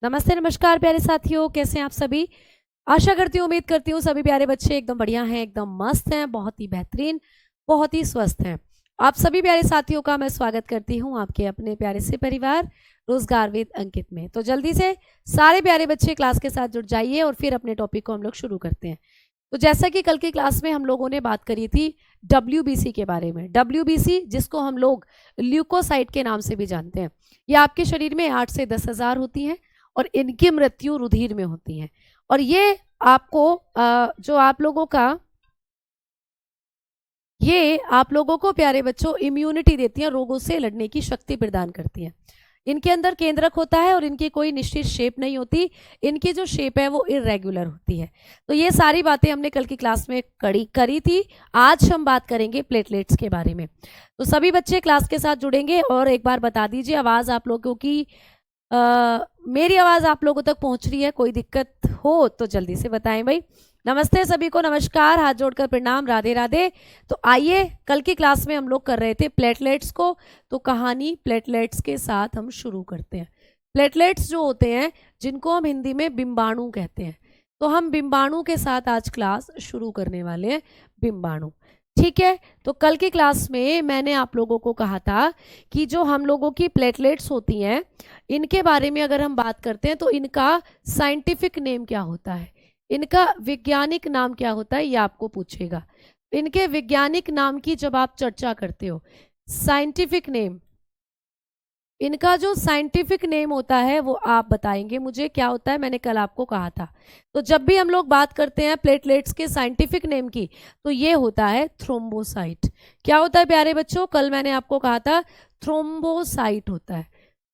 नमस्ते नमस्कार प्यारे साथियों, कैसे हैं आप सभी। आशा करती हूँ, उम्मीद करती हूँ सभी प्यारे बच्चे एकदम बढ़िया हैं, एकदम मस्त हैं, बहुत ही बेहतरीन, बहुत ही स्वस्थ हैं। आप सभी प्यारे साथियों का मैं स्वागत करती हूँ आपके अपने प्यारे से परिवार रोजगार विद अंकित में। तो जल्दी से सारे प्यारे बच्चे क्लास के साथ जुड़ जाइए और फिर अपने टॉपिक को हम लोग शुरू करते हैं। तो जैसा कि कल की क्लास में हम लोगों ने बात करी थी WBC के बारे में। WBC जिसको हम लोग ल्यूकोसाइट के नाम से भी जानते हैं, ये आपके शरीर में 8 से 10 हज़ार होती हैं और इनकी मृत्यु रुधिर में होती है। और ये आपको जो आप लोगों को प्यारे बच्चों इम्यूनिटी देती है, रोगों से लड़ने की शक्ति प्रदान करती है। इनके अंदर केंद्रक होता है और इनकी कोई निश्चित शेप नहीं होती, इनकी जो शेप है वो इरेगुलर होती है। तो ये सारी बातें हमने कल की क्लास में करी थी। आज हम बात करेंगे प्लेटलेट्स के बारे में। तो सभी बच्चे क्लास के साथ जुड़ेंगे और एक बार बता दीजिए आवाज़ आप लोगों की मेरी आवाज़ आप लोगों तक पहुंच रही है, कोई दिक्कत हो तो जल्दी से बताएं भाई। नमस्ते सभी को, नमस्कार, हाथ जोड़कर प्रणाम, राधे राधे। तो आइए, कल की क्लास में हम लोग कर रहे थे प्लेटलेट्स को, तो कहानी प्लेटलेट्स के साथ हम शुरू करते हैं। प्लेटलेट्स जो होते हैं जिनको हम हिंदी में बिंबाणु कहते हैं, तो हम बिंबाणु के साथ आज क्लास शुरू करने वाले हैं। बिंबाणु, ठीक है। तो कल की क्लास में मैंने आप लोगों को कहा था कि जो हम लोगों की प्लेटलेट्स होती हैं इनके बारे में अगर हम बात करते हैं तो इनका साइंटिफिक नेम क्या होता है, इनका वैज्ञानिक नाम क्या होता है, ये आपको पूछेगा। इनके वैज्ञानिक नाम की जब आप चर्चा करते हो, साइंटिफिक नेम, इनका जो साइंटिफिक नेम होता है वो आप बताएंगे मुझे क्या होता है, मैंने कल आपको कहा था। तो जब भी हम लोग बात करते हैं प्लेटलेट्स के साइंटिफिक नेम की तो ये होता है थ्रोम्बोसाइट। क्या होता है प्यारे बच्चों, कल मैंने आपको कहा था थ्रोम्बोसाइट होता है,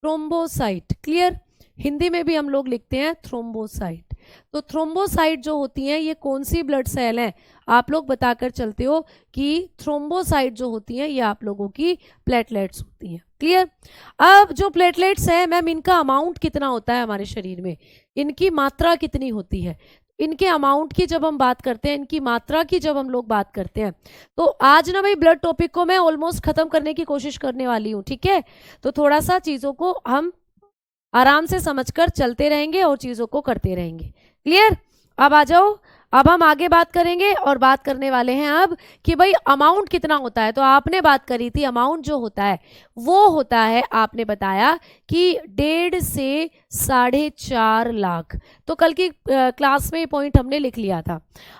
थ्रोम्बोसाइट, क्लियर। हिंदी में भी हम लोग लिखते हैं थ्रोम्बोसाइट। तो थ्रोम्बोसाइट जो होती हैं ये कौन सी ब्लड सेल हैं, आप लोग बताकर चलते हो कि थ्रोम्बोसाइट जो होती हैं ये आप लोगों की प्लेटलेट्स होती हैं, क्लियर। अब जो प्लेटलेट्स हैं मैम, इनका अमाउंट कितना होता है हमारे शरीर में, इनकी मात्रा कितनी होती है। इनके अमाउंट की जब हम बात करते हैं, इनकी मात्रा की जब हम लोग बात करते हैं, तो आज ना भाई ब्लड टॉपिक को मैं ऑलमोस्ट खत्म करने की कोशिश करने वाली हूँ, ठीक है। तो थोड़ा सा चीज़ों को हम आराम से समझकर चलते रहेंगे और चीज़ों को करते रहेंगे, क्लियर। अब आ जाओ, अब हम आगे बात करेंगे और बात करने वाले हैं अब कि भाई अमाउंट कितना होता है। तो आपने बात करी थी अमाउंट जो होता है वो होता है, आपने बताया कि 1.5 से 4.5 लाख। तो कल की क्लास में ये पॉइंट हमने लिख लिया था।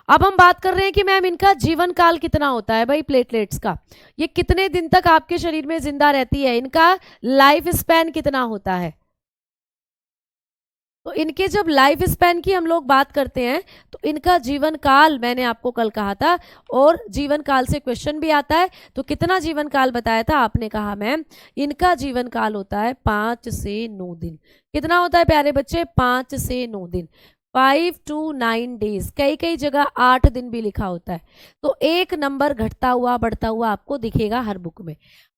अब हम बात कर रहे हैं कि मैम इनका जीवन काल कितना होता है भाई प्लेटलेट्स का, ये कितने दिन तक आपके शरीर में जिंदा रहती है, इनका लाइफ स्पैन कितना होता है। तो इनके जब लाइफ स्पैन की हम लोग बात करते हैं तो इनका जीवन काल मैंने आपको कल कहा था, और जीवन काल से क्वेश्चन भी आता है। तो कितना जीवन काल बताया था आपने, कहा मैम इनका जीवन काल होता है 5 से 9 दिन। कितना होता है प्यारे बच्चे, 5 से 9 दिन, 5 to 9 डेज, कई कई जगह 8 दिन भी लिखा होता है। तो एक नंबर घटता हुआ बढ़ता हुआ आपको दिखेगा हर बुक में।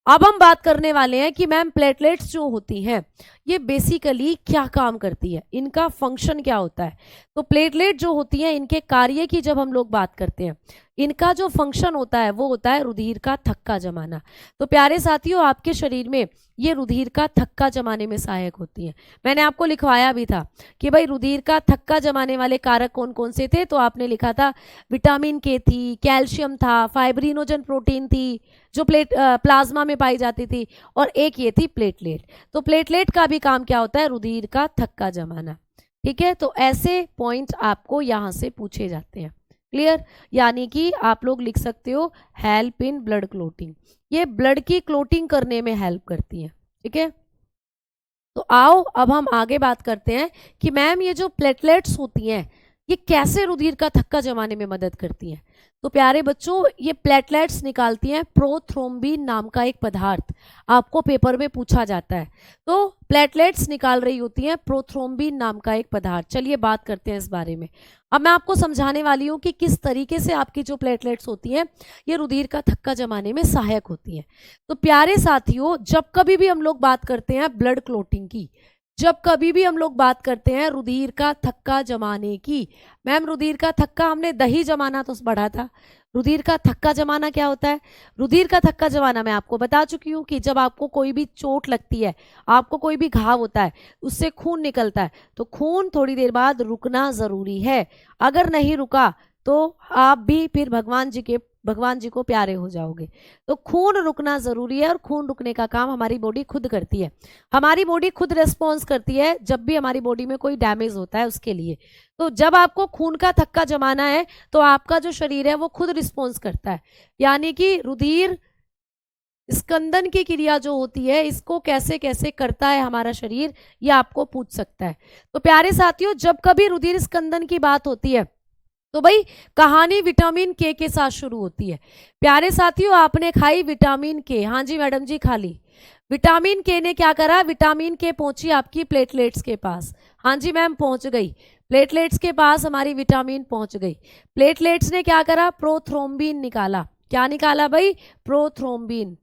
अब हम बात करने वाले हैं कि मैम प्लेटलेट्स जो होती हैं ये बेसिकली क्या काम करती है, इनका फंक्शन क्या होता है। तो प्लेटलेट जो होती हैं इनके कार्य की जब हम लोग बात करते हैं, इनका जो फंक्शन होता है वो होता है रुधिर का थक्का जमाना। तो प्यारे साथियों, आपके शरीर में ये रुधिर का थक्का जमाने में सहायक होती है। मैंने आपको लिखवाया भी था कि भाई रुधिर का थक्का जमाने वाले कारक कौन कौन से थे। तो आपने लिखा था विटामिन के थी, कैल्शियम था, फाइब्रिनोजन प्रोटीन थी जो प्लाज्मा में पाई जाती थी, और एक ये थी प्लेटलेट। तो प्लेटलेट का भी काम क्या होता है, रुधिर का थक्का जमाना, ठीक है। तो ऐसे पॉइंट आपको यहाँ से पूछे जाते हैं, क्लियर। यानी कि आप लोग लिख सकते हो हेल्प इन ब्लड क्लोटिंग, ये ब्लड की क्लोटिंग करने में हेल्प करती है, ठीक है। तो आओ अब हम आगे बात करते हैं कि मैम ये जो प्लेटलेट्स होती हैं ये कैसे रुधिर का थक्का जमाने में मदद करती हैं। तो प्यारे बच्चों, ये प्लेटलेट्स निकालती हैं प्रोथ्रोम्बिन नाम का एक पदार्थ, आपको पेपर में पूछा जाता है। तो प्लेटलेट्स निकाल रही होती हैं प्रोथ्रोम्बिन नाम का एक पदार्थ। चलिए बात करते हैं इस बारे में। अब मैं आपको समझाने वाली हूँ कि किस तरीके से आपकी जो प्लेटलेट्स होती हैं ये रुधिर का थक्का जमाने में सहायक होती हैं। तो प्यारे साथियों, जब कभी भी हम लोग बात करते हैं ब्लड क्लोटिंग की, जब कभी भी हम लोग बात करते हैं रुधिर का थक्का जमाने की, मैम रुधिर का थक्का हमने दही जमाना तो पढ़ा था, रुधिर का थक्का जमाना क्या होता है? रुधिर का थक्का जमाना मैं आपको बता चुकी हूँ कि जब आपको कोई भी चोट लगती है, आपको कोई भी घाव होता है, उससे खून निकलता है, तो खून थोड़ी देर बाद रुकना जरूरी है। अगर नहीं रुका तो आप भी फिर भगवान जी को प्यारे हो जाओगे। तो खून रुकना जरूरी है और खून रुकने का काम हमारी बॉडी खुद करती है। हमारी बॉडी खुद रिस्पॉन्स करती है जब भी हमारी बॉडी में कोई डैमेज होता है उसके लिए। तो जब आपको खून का थक्का जमाना है तो आपका जो शरीर है वो खुद रिस्पॉन्स करता है। यानी कि रुधिर स्कंदन की क्रिया जो होती है इसको कैसे कैसे करता है हमारा शरीर, ये आपको पूछ सकता है। तो प्यारे साथियों, जब कभी रुधिर स्कंदन की बात होती है तो भाई कहानी विटामिन के साथ शुरू होती है। प्यारे साथियों, आपने खाई विटामिन के, हाँ जी मैडम जी खा ली। विटामिन के ने क्या करा? विटामिन के पहुंची आपकी प्लेटलेट्स के पास। हाँ जी मैम पहुंच गई, प्लेटलेट्स के पास हमारी विटामिन पहुंच गई। प्लेटलेट्स ने क्या करा? प्रोथ्रोम्बिन निकाला। क्या निकाला भाई? प्रोथ्रोम्बिन।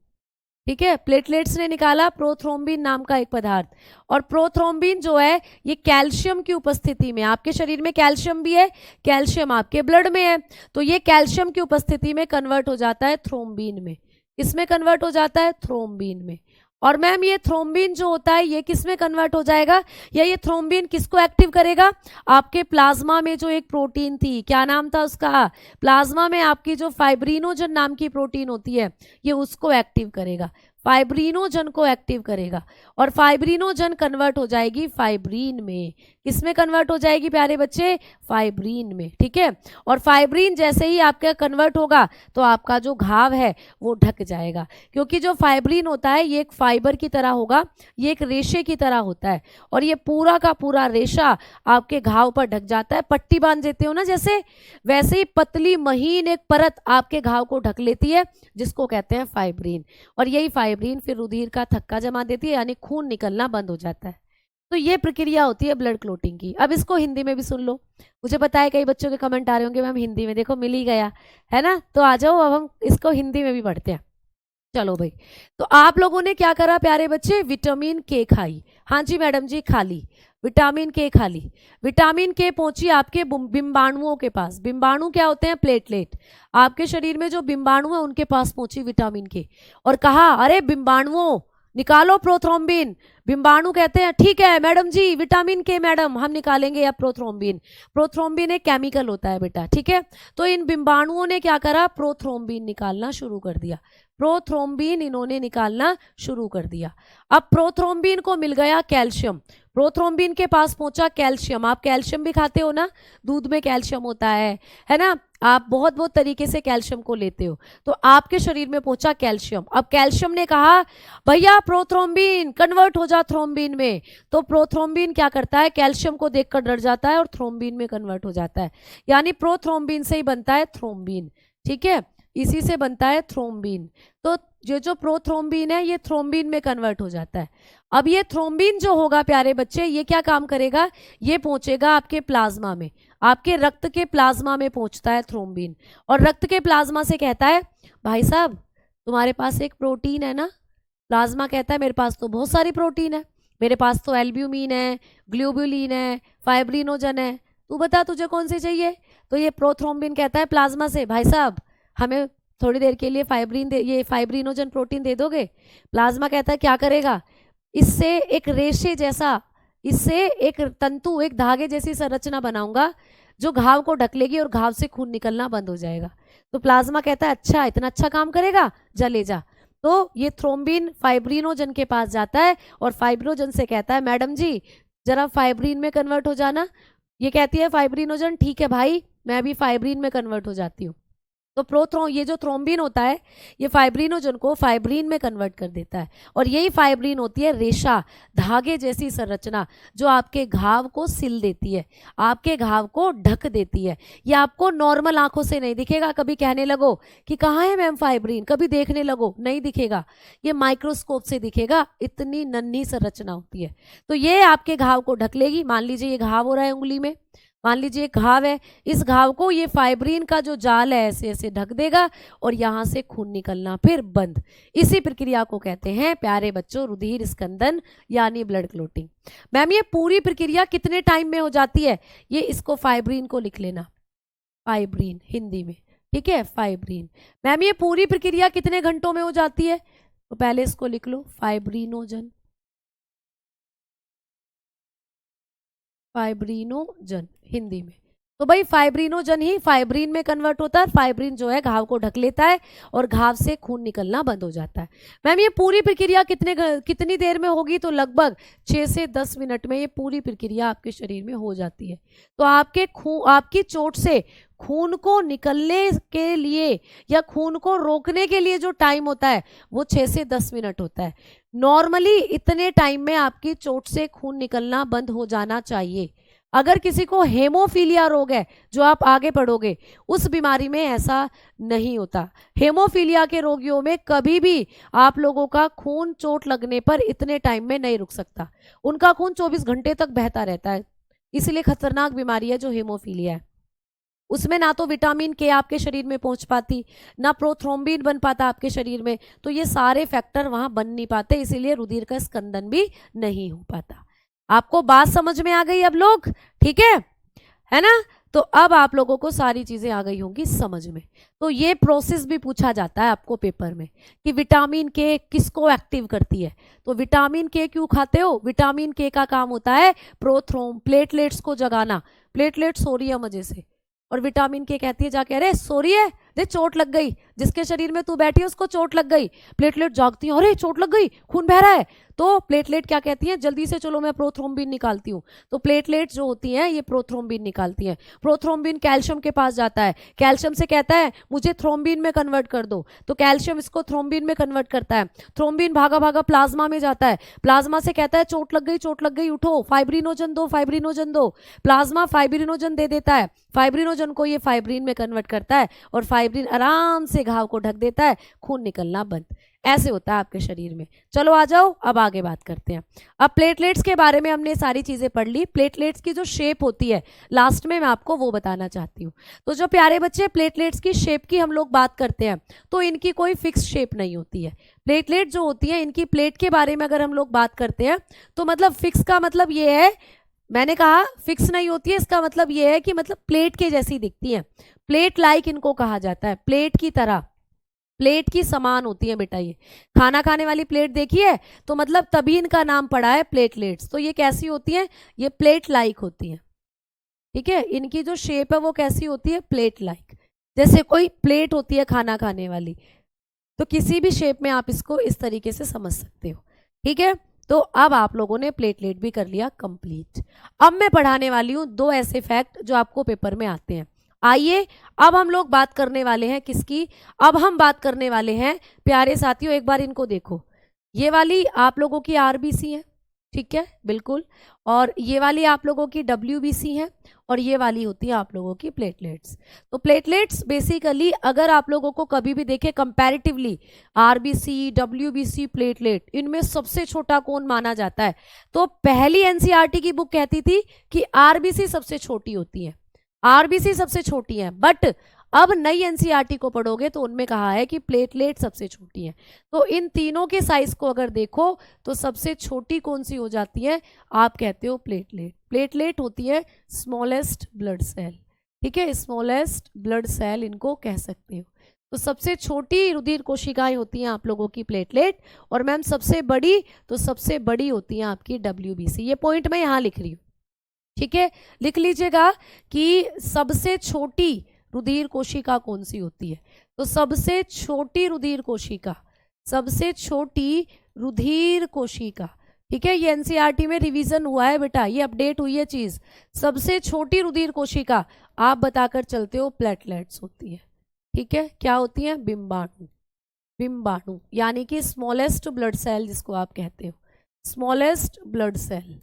ठीक है, प्लेटलेट्स ने निकाला प्रोथ्रोम्बिन नाम का एक पदार्थ। और प्रोथ्रोम्बिन जो है ये कैल्शियम की उपस्थिति में, आपके शरीर में कैल्शियम भी है, कैल्शियम आपके ब्लड में है, तो ये कैल्शियम की उपस्थिति में कन्वर्ट हो जाता है थ्रोम्बिन में। किसमें कन्वर्ट हो जाता है? थ्रोम्बिन में। और मैम ये थ्रोम्बिन जो होता है ये किस में कन्वर्ट हो जाएगा, या ये थ्रोम्बिन किसको एक्टिव करेगा? आपके प्लाज्मा में जो एक प्रोटीन थी, क्या नाम था उसका? प्लाज्मा में आपकी जो फाइब्रिनोजन नाम की प्रोटीन होती है ये उसको एक्टिव करेगा, फाइब्रिनोजन को एक्टिव करेगा। और फाइब्रिनोजन कन्वर्ट हो जाएगी फाइब्रिन में। किसमें कन्वर्ट हो जाएगी प्यारे बच्चे? फाइब्रिन में। ठीक है, और फाइब्रिन जैसे ही आपका कन्वर्ट होगा तो आपका जो घाव है वो ढक जाएगा, क्योंकि जो फाइब्रिन होता है ये एक फाइबर की तरह होगा, ये एक रेशे की तरह होता है, और ये पूरा का पूरा रेशा आपके घाव पर ढक जाता है। पट्टी बांध देते हो ना जैसे, वैसे ही पतली महीन एक परत आपके घाव को ढक लेती है, जिसको कहते हैं फाइब्रिन। और यही फाइब्रिन फिर रुधिर का थक्का जमा देती है, यानी खून निकलना बंद हो जाता है। तो ये प्रक्रिया होती है ब्लड क्लोटिंग की। अब इसको हिंदी में भी सुन लो। मुझे पता है कई बच्चों के कमेंट आ रहे होंगे मैम हिंदी में, देखो मिल ही गया है ना, तो आ जाओ अब हम इसको हिंदी में भी पढ़ते हैं। चलो भाई, तो आप लोगों ने क्या करा प्यारे बच्चे? विटामिन के खाई। हाँ जी मैडम जी खा ली, विटामिन के खा ली। विटामिन के पहुंची आपके बिंबाणुओं के पास। बिंबाणु क्या होते हैं? प्लेटलेट। आपके शरीर में जो बिंबाणु है उनके पास पहुंची विटामिन के, और कहा अरे बिंबाणुओं निकालो प्रोथ्रोम्बिन। बिंबाणु कहते हैं ठीक है मैडम जी, विटामिन के मैडम हम निकालेंगे अब प्रोथ्रोम्बिन। प्रोथ्रोम्बिन एक केमिकल होता है बेटा, ठीक है। तो इन बिंबाणुओं ने क्या करा? प्रोथ्रोम्बिन निकालना शुरू कर दिया। प्रोथ्रोम्बिन इन्होंने निकालना शुरू कर दिया। अब प्रोथ्रोम्बिन को मिल गया कैल्शियम, प्रोथ्रोम्बिन के पास पहुंचा कैल्शियम। आप कैल्शियम भी खाते हो ना, दूध में कैल्शियम होता है ना, आप बहुत बहुत तरीके से कैल्शियम को लेते हो, तो आपके शरीर में पहुंचा कैल्शियम। अब कैल्शियम ने कहा भैया प्रोथ्रोम्बिन कन्वर्ट हो जा थ्रोम्बिन में, तो प्रोथ्रोम्बिन क्या करता है? कैल्शियम को देखकर डर जाता है और थ्रोम्बिन में कन्वर्ट हो जाता है, यानी प्रोथ्रोम्बिन से ही बनता है थ्रोम्बिन। ठीक है, इसी से बनता है थ्रोम्बिन। तो ये जो प्रोथ्रोम्बिन है ये थ्रोम्बिन में कन्वर्ट हो जाता है। अब ये थ्रोम्बिन जो होगा प्यारे बच्चे, ये क्या काम करेगा? ये पहुंचेगा आपके प्लाज्मा में, आपके रक्त के प्लाज्मा में पहुंचता है थ्रोम्बिन, और रक्त के प्लाज्मा से कहता है भाई साहब तुम्हारे पास एक प्रोटीन है ना। प्लाज्मा कहता है मेरे पास तो बहुत सारी प्रोटीन है, मेरे पास तो एल्ब्यूमिन है, ग्लोबुलिन है, फाइब्रिनोजन है, तू बता तुझे कौन सी चाहिए। तो ये प्रोथ्रोम्बिन कहता है प्लाज्मा से भाई साहब हमें थोड़ी देर के लिए ये फाइब्रिनोजन प्रोटीन दे दोगे। प्लाज्मा कहता है क्या करेगा? इससे एक रेशे जैसा, इससे एक तंतु, एक धागे जैसी संरचना बनाऊंगा जो घाव को ढक लेगी और घाव से खून निकलना बंद हो जाएगा। तो प्लाज्मा कहता है अच्छा इतना अच्छा काम करेगा, जा ले जा। तो ये थ्रोम्बिन फाइब्रिनोजन के पास जाता है और फाइब्रिनोजन से कहता है मैडम जी जरा फाइब्रिन में कन्वर्ट हो जाना। ये कहती है फाइब्रिनोजन ठीक है भाई, मैं भी फाइब्रिन में कन्वर्ट हो जाती हूँ। तो ये जो थ्रोम्बिन होता है ये फाइब्रिनोजन को फाइब्रिन में कन्वर्ट कर देता है, और यही फाइब्रिन होती है रेशा, धागे जैसी संरचना जो आपके घाव को सिल देती है, आपके घाव को ढक देती है। ये आपको नॉर्मल आंखों से नहीं दिखेगा। कभी कहने लगो कि कहाँ है मैम फाइब्रिन, कभी देखने लगो नहीं दिखेगा, ये माइक्रोस्कोप से दिखेगा, इतनी नन्ही संरचना होती है। तो ये आपके घाव को ढक लेगी। मान लीजिए ये घाव हो रहा है उंगली में, मान लीजिए घाव है, इस घाव को ये फाइब्रिन का जो जाल है ऐसे ऐसे ढक देगा और यहाँ से खून निकलना फिर बंद। इसी प्रक्रिया को कहते हैं प्यारे बच्चों रुधिर स्कंदन यानी ब्लड क्लोटिंग। मैम ये पूरी प्रक्रिया कितने टाइम में हो जाती है? ये इसको फाइब्रिन को लिख लेना, फाइब्रिन हिंदी में, ठीक है, फाइब्रिन। मैम ये पूरी प्रक्रिया कितने घंटों में हो जाती है? तो पहले इसको लिख लो, फाइब्रिनोजन, फाइब्रिनोजन हिंदी में। तो भाई फाइब्रिनोजन ही फाइब्रिन में कन्वर्ट होता है। फाइब्रिन जो है घाव को ढक लेता है और घाव से खून निकलना बंद हो जाता है। मैम ये पूरी प्रक्रिया कितनी देर में होगी? तो लगभग 6 से 10 मिनट में ये पूरी प्रक्रिया आपके शरीर में हो जाती है। तो आपकी चोट से खून को निकलने के लिए या खून को रोकने के लिए जो टाइम होता है वो 6 से 10 मिनट होता है। नॉर्मली इतने टाइम में आपकी चोट से खून निकलना बंद हो जाना चाहिए। अगर किसी को हेमोफीलिया रोग है, जो आप आगे पढ़ोगे, उस बीमारी में ऐसा नहीं होता। हेमोफीलिया के रोगियों में कभी भी आप लोगों का खून चोट लगने पर इतने टाइम में नहीं रुक सकता। उनका खून 24 घंटे तक बहता रहता है। इसलिए खतरनाक बीमारी है जो हेमोफीलिया है। उसमें ना तो विटामिन के आपके शरीर में पहुंच पाती, ना प्रोथ्रोम्बिन बन पाता आपके शरीर में। तो ये सारे फैक्टर वहां बन नहीं पाते, इसीलिए रुधिर का स्कंदन भी नहीं हो पाता। आपको बात समझ में आ गई अब लोग? ठीक है ना? तो अब आप लोगों को सारी चीजें आ गई होंगी समझ में। तो ये प्रोसेस भी पूछा जाता है आपको पेपर में कि विटामिन के किसको एक्टिव करती है। तो विटामिन के क्यों खाते हो? विटामिन के का काम होता है प्लेटलेट्स को जगाना। प्लेटलेट्स सो रही है मजे से, और विटामिन के कहती है जाके, अरे सो रही है, दे चोट लग गई, जिसके शरीर में तू बैठी है उसको चोट लग गई। प्लेटलेट जागती है, अरे चोट लग गई, खून बह रहा है। तो प्लेटलेट क्या कहती है, जल्दी से चलो मैं प्रोथ्रोम्बिन निकालती हूँ। तो प्लेटलेट जो होती हैं ये प्रोथ्रोम्बिन निकालती हैं। प्रोथ्रोम्बिन कैल्शियम के पास जाता है, कैल्शियम से कहता है मुझे थ्रोम्बिन में कन्वर्ट कर दो। तो कैल्शियम इसको थ्रोम्बिन में कन्वर्ट करता है। थ्रोम्बिन भागा भागा प्लाज्मा में जाता है। प्लाज्मा से कहता है चोट लग गई, उठो, फाइब्रिनोजन दो, फाइब्रिनोजन दो। प्लाज्मा फाइब्रिनोजन दे देता है। फाइब्रिनोजन को ये फाइब्रिन में कन्वर्ट करता है और फाइब्रिन आराम से घाव को ढक देता है, खून निकलना बंद। ऐसे होता है आपके शरीर में। चलो आ जाओ, अब आगे बात करते हैं। अब प्लेटलेट्स के बारे में हमने सारी चीजें पढ़ ली। प्लेटलेट्स की जो शेप होती है लास्ट में मैं आपको वो बताना चाहती हूँ। तो जो प्यारे बच्चे, प्लेटलेट्स की शेप की हम लोग बात करते हैं तो इनकी कोई फिक्स शेप नहीं होती है। प्लेटलेट जो होती है, इनकी प्लेट के बारे में अगर हम लोग बात करते हैं तो मतलब फिक्स का मतलब ये है, मैंने कहा फिक्स नहीं होती है, इसका मतलब ये है कि मतलब प्लेट के जैसी दिखती है। प्लेट लाइक इनको कहा जाता है, प्लेट की तरह, प्लेट की समान होती है बेटा। ये खाना खाने वाली प्लेट देखी है तो मतलब तभी इनका नाम पड़ा है प्लेटलेट्स। तो ये कैसी होती है? ये प्लेट लाइक होती है। ठीक है, इनकी जो शेप है वो कैसी होती है? Plate like. जैसे कोई प्लेट होती है खाना खाने वाली, तो किसी भी शेप में आप इसको इस तरीके से समझ सकते हो। ठीक है, तो अब आप लोगों ने प्लेटलेट भी कर लिया कंप्लीट। अब मैं पढ़ाने वाली हूं 2 ऐसे फैक्ट जो आपको पेपर में आते हैं। आइए अब हम लोग बात करने वाले हैं किसकी? अब हम बात करने वाले हैं प्यारे साथियों, एक बार इनको देखो। ये वाली आप लोगों की आरबीसी है, ठीक है, बिल्कुल। और ये वाली आप लोगों की डब्ल्यूबीसी है, और ये वाली होती है आप लोगों की प्लेटलेट्स। तो प्लेटलेट्स बेसिकली अगर आप लोगों को कभी भी देखे कंपैरेटिवली, आरबीसी, डब्ल्यूबीसी, प्लेटलेट, इनमें सबसे छोटा कौन माना जाता है? तो पहली एनसीईआरटी की बुक कहती थी कि आरबीसी सबसे छोटी होती है, आरबीसी सबसे छोटी है। बट अब नई एनसीईआरटी को पढ़ोगे तो उनमें कहा है कि प्लेटलेट सबसे छोटी है। तो इन तीनों के साइज को अगर देखो तो सबसे छोटी कौन सी हो जाती है? आप कहते हो प्लेटलेट। प्लेटलेट होती है स्मॉलेस्ट ब्लड सेल। ठीक है, स्मॉलेस्ट ब्लड सेल इनको कह सकते हो। तो सबसे छोटी रुधिर कोशिकाएं होती हैं आप लोगों की प्लेटलेट, और मैम सबसे बड़ी, तो सबसे बड़ी होती है आपकी डब्ल्यूबीसी। ये पॉइंट मैं यहाँ लिख रही हूँ, ठीक है, लिख लीजिएगा कि सबसे छोटी रुधिर कोशिका कौन सी होती है। तो सबसे छोटी रुधिर कोशिका, सबसे छोटी रुधिर कोशिका, ठीक है, ये एनसीईआरटी में रिवीजन हुआ है बेटा, ये अपडेट हुई है चीज। सबसे छोटी रुधिर कोशिका आप बताकर चलते हो प्लेटलेट्स होती है। ठीक है, क्या होती है? बिंबाणु, बिंबाणु यानी कि स्मॉलेस्ट ब्लड सेल जिसको आप कहते हो, स्मॉलेस्ट ब्लड सेल।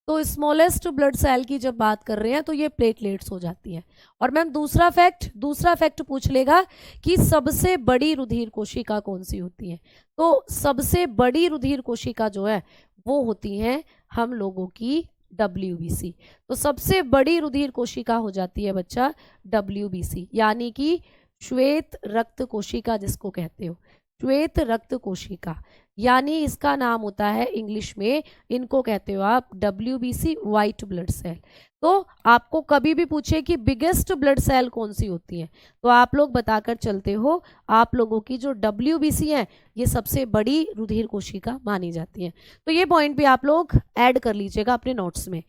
तो स्मॉलेस्ट ब्लड सेल की जब बात कर रहे हैं तो ये प्लेटलेट्स हो जाती है। और मैम दूसरा फैक्ट पूछ लेगा कि सबसे बड़ी रुधिर कोशिका कौन सी होती है। तो सबसे बड़ी रुधिर कोशिका जो है वो होती है हम लोगों की डब्ल्यूबीसी। तो सबसे बड़ी रुधिर कोशिका हो जाती है बच्चा डब्ल्यूबीसी, यानी कि श्वेत रक्त कोशिका जिसको कहते हो, श्वेत रक्त कोशिका। यानी इसका नाम होता है इंग्लिश में, इनको कहते हो आप WBC, व्हाइट ब्लड सेल। तो आपको कभी भी पूछे कि बिगेस्ट ब्लड सेल कौन सी होती है, तो आप लोग बताकर चलते हो आप लोगों की जो WBC है ये सबसे बड़ी रुधिर कोशिका मानी जाती है। तो ये पॉइंट भी आप लोग ऐड कर लीजिएगा अपने नोट्स में।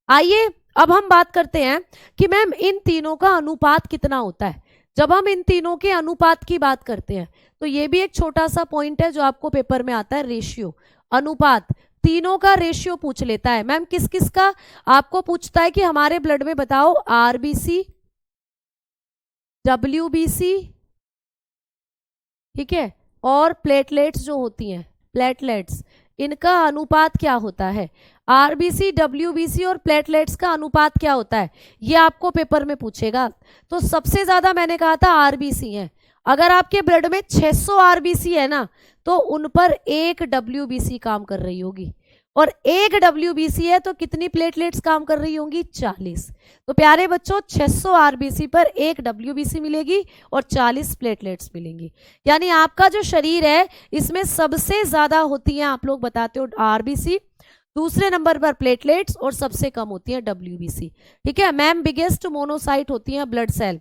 आइए अब हम बात करते हैं कि मैम इन तीनों का अनुपात कितना होता है। जब हम इन तीनों के अनुपात की बात करते हैं तो ये भी एक छोटा सा पॉइंट है जो आपको पेपर में आता है, रेशियो, अनुपात। तीनों का रेशियो पूछ लेता है। मैम किस किस का आपको पूछता है कि हमारे ब्लड में बताओ RBC, WBC, ठीक है, और प्लेटलेट्स जो होती हैं, प्लेटलेट्स, इनका अनुपात क्या होता है। RBC, WBC और प्लेटलेट्स का अनुपात क्या होता है, ये आपको पेपर में पूछेगा। तो सबसे ज्यादा मैंने कहा था RBC है। अगर आपके ब्लड में 600 RBC है ना, तो उन पर एक WBC काम कर रही होगी, और एक WBC है तो कितनी प्लेटलेट्स काम कर रही होंगी, 40। तो प्यारे बच्चों 600 RBC पर एक WBC मिलेगी और 40 प्लेटलेट्स मिलेंगी। यानी आपका जो शरीर है इसमें सबसे ज्यादा होती है, आप लोग बताते हो RBC, दूसरे नंबर पर प्लेटलेट्स, और सबसे कम होती है WBC। ठीक है मैम, बिगेस्ट मोनोसाइट होती है ब्लड सेल।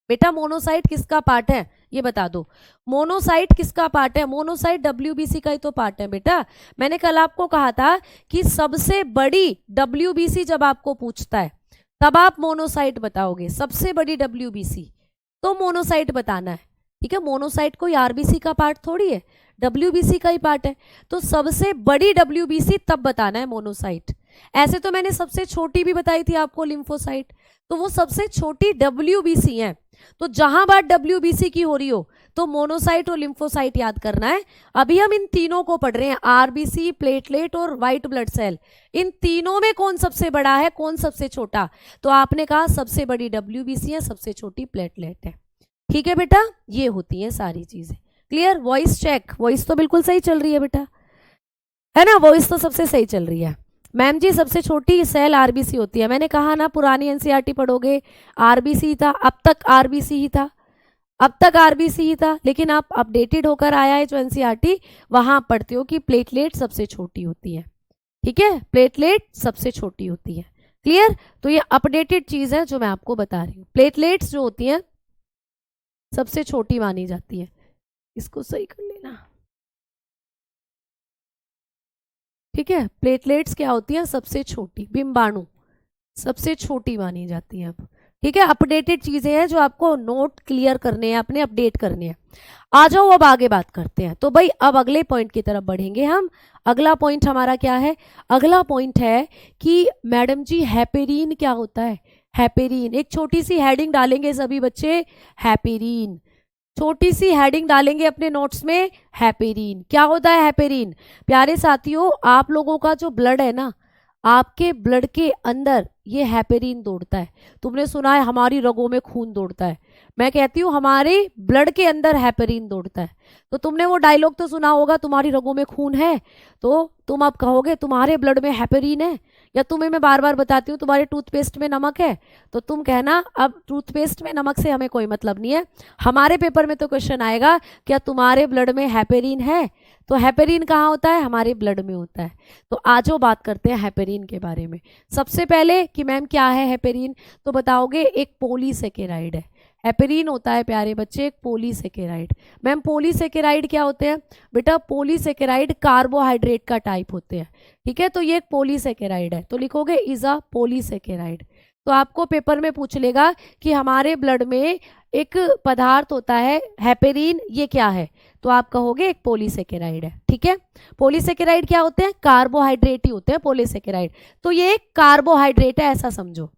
बेटा मोनोसाइट किसका पार्ट है ये बता दो, मोनोसाइट किसका पार्ट है, मोनोसाइट WBC का ही तो पार्ट है बेटा। मैंने कल आपको कहा था कि सबसे बड़ी WBC जब आपको पूछता है तब आप मोनोसाइट बताओगे, सबसे बड़ी WBC तो मोनोसाइट बताना है। ठीक है, मोनोसाइट कोई RBC का पार्ट थोड़ी है, WBC का ही पार्ट है। तो सबसे बड़ी WBC तब बताना है मोनोसाइट। ऐसे तो मैंने सबसे छोटी भी बताई थी आपको, लिम्फोसाइट, तो वो सबसे छोटी WBC है। तो जहां बात WBC की हो रही हो तो मोनोसाइट और लिम्फोसाइट याद करना है। अभी हम इन तीनों को पढ़ रहे हैं, RBC, प्लेटलेट और व्हाइट ब्लड सेल। इन तीनों में कौन सबसे बड़ा है, कौन सबसे छोटा, तो आपने कहा सबसे बड़ी WBC है, सबसे छोटी प्लेटलेट है। ठीक है बेटा, ये होती है सारी चीजें। क्लियर। वॉइस चेक, वॉइस तो बिल्कुल सही चल रही है बेटा, है ना, वॉइस तो सबसे सही चल रही है। मैम जी सबसे छोटी सेल RBC होती है, मैंने कहा ना पुरानी NCERT पढ़ोगे RBC था, अब तक RBC ही था, अब तक RBC ही था, लेकिन आप अपडेटेड होकर आया है जो NCERT, वहां पढ़ते हो कि प्लेटलेट सबसे छोटी होती है। ठीक है, प्लेटलेट सबसे छोटी होती है। क्लियर। तो ये अपडेटेड चीज है जो मैं आपको बता रही हूँ। प्लेटलेट्स जो होती हैं सबसे छोटी मानी जाती है, इसको सही कर लेना। ठीक है, प्लेटलेट्स क्या होती है, सबसे छोटी, बिंबाणु सबसे छोटी मानी जाती है। अब ठीक है, अपडेटेड चीजें हैं जो आपको नोट क्लियर करने हैं, अपने अपडेट करने हैं। आ जाओ अब आगे बात करते हैं। तो भाई अब अगले पॉइंट की तरफ बढ़ेंगे हम। अगला पॉइंट हमारा क्या है, अगला पॉइंट है कि मैडम जी हैपेरिन क्या होता है। हैपेरिन, एक छोटी सी हेडिंग डालेंगे सभी बच्चे, हैपेरिन, छोटी सी हेडिंग डालेंगे अपने नोट्स में, हैपेरिन। क्या होता है हैपेरिन। प्यारे साथियों, आप लोगों का जो ब्लड है ना, आपके ब्लड के अंदर ये हैपेरिन दौड़ता है। तुमने सुना है हमारी रगों में खून दौड़ता है, मैं कहती हूँ हमारे ब्लड के अंदर हैपेरिन दौड़ता है। तो तुमने वो डायलॉग तो सुना होगा, तुम्हारी रगों में खून है, तो तुम अब कहोगे तुम्हारे ब्लड में हैपेरिन है। या तुम्हें मैं बार बार बताती हूँ तुम्हारे टूथपेस्ट में नमक है, तो तुम कहना अब टूथपेस्ट में नमक से हमें कोई मतलब नहीं है, हमारे पेपर में तो क्वेश्चन आएगा क्या तुम्हारे ब्लड में हैपेरिन है। तो हैपेरिन कहाँ होता है, हमारे ब्लड में होता है। तो आज बात करते हैं हैपेरिन के बारे में। सबसे पहले कि मैम क्या है हैपेरिन, तो बताओगे एक पॉलीसेकेराइड है। हैपेरिन होता है प्यारे बच्चे एक पॉलीसेकेराइड। मैम पॉलीसेकेराइड क्या होते हैं, बेटा पॉलीसेकेराइड कार्बोहाइड्रेट का टाइप होते हैं। ठीक है, तो ये एक पॉलीसेकेराइड है, तो लिखोगे इज अ पॉलीसेकेराइड। तो आपको पेपर में पूछ लेगा कि हमारे ब्लड में एक पदार्थ होता है हैपेरिन, ये क्या है, तो आप कहोगे एक पॉलीसेकेराइड है। ठीक है, पॉलीसेकेराइड क्या होते हैं, कार्बोहाइड्रेट ही होते हैं पॉलीसेकेराइड। तो ये एक कार्बोहाइड्रेट है ऐसा समझो।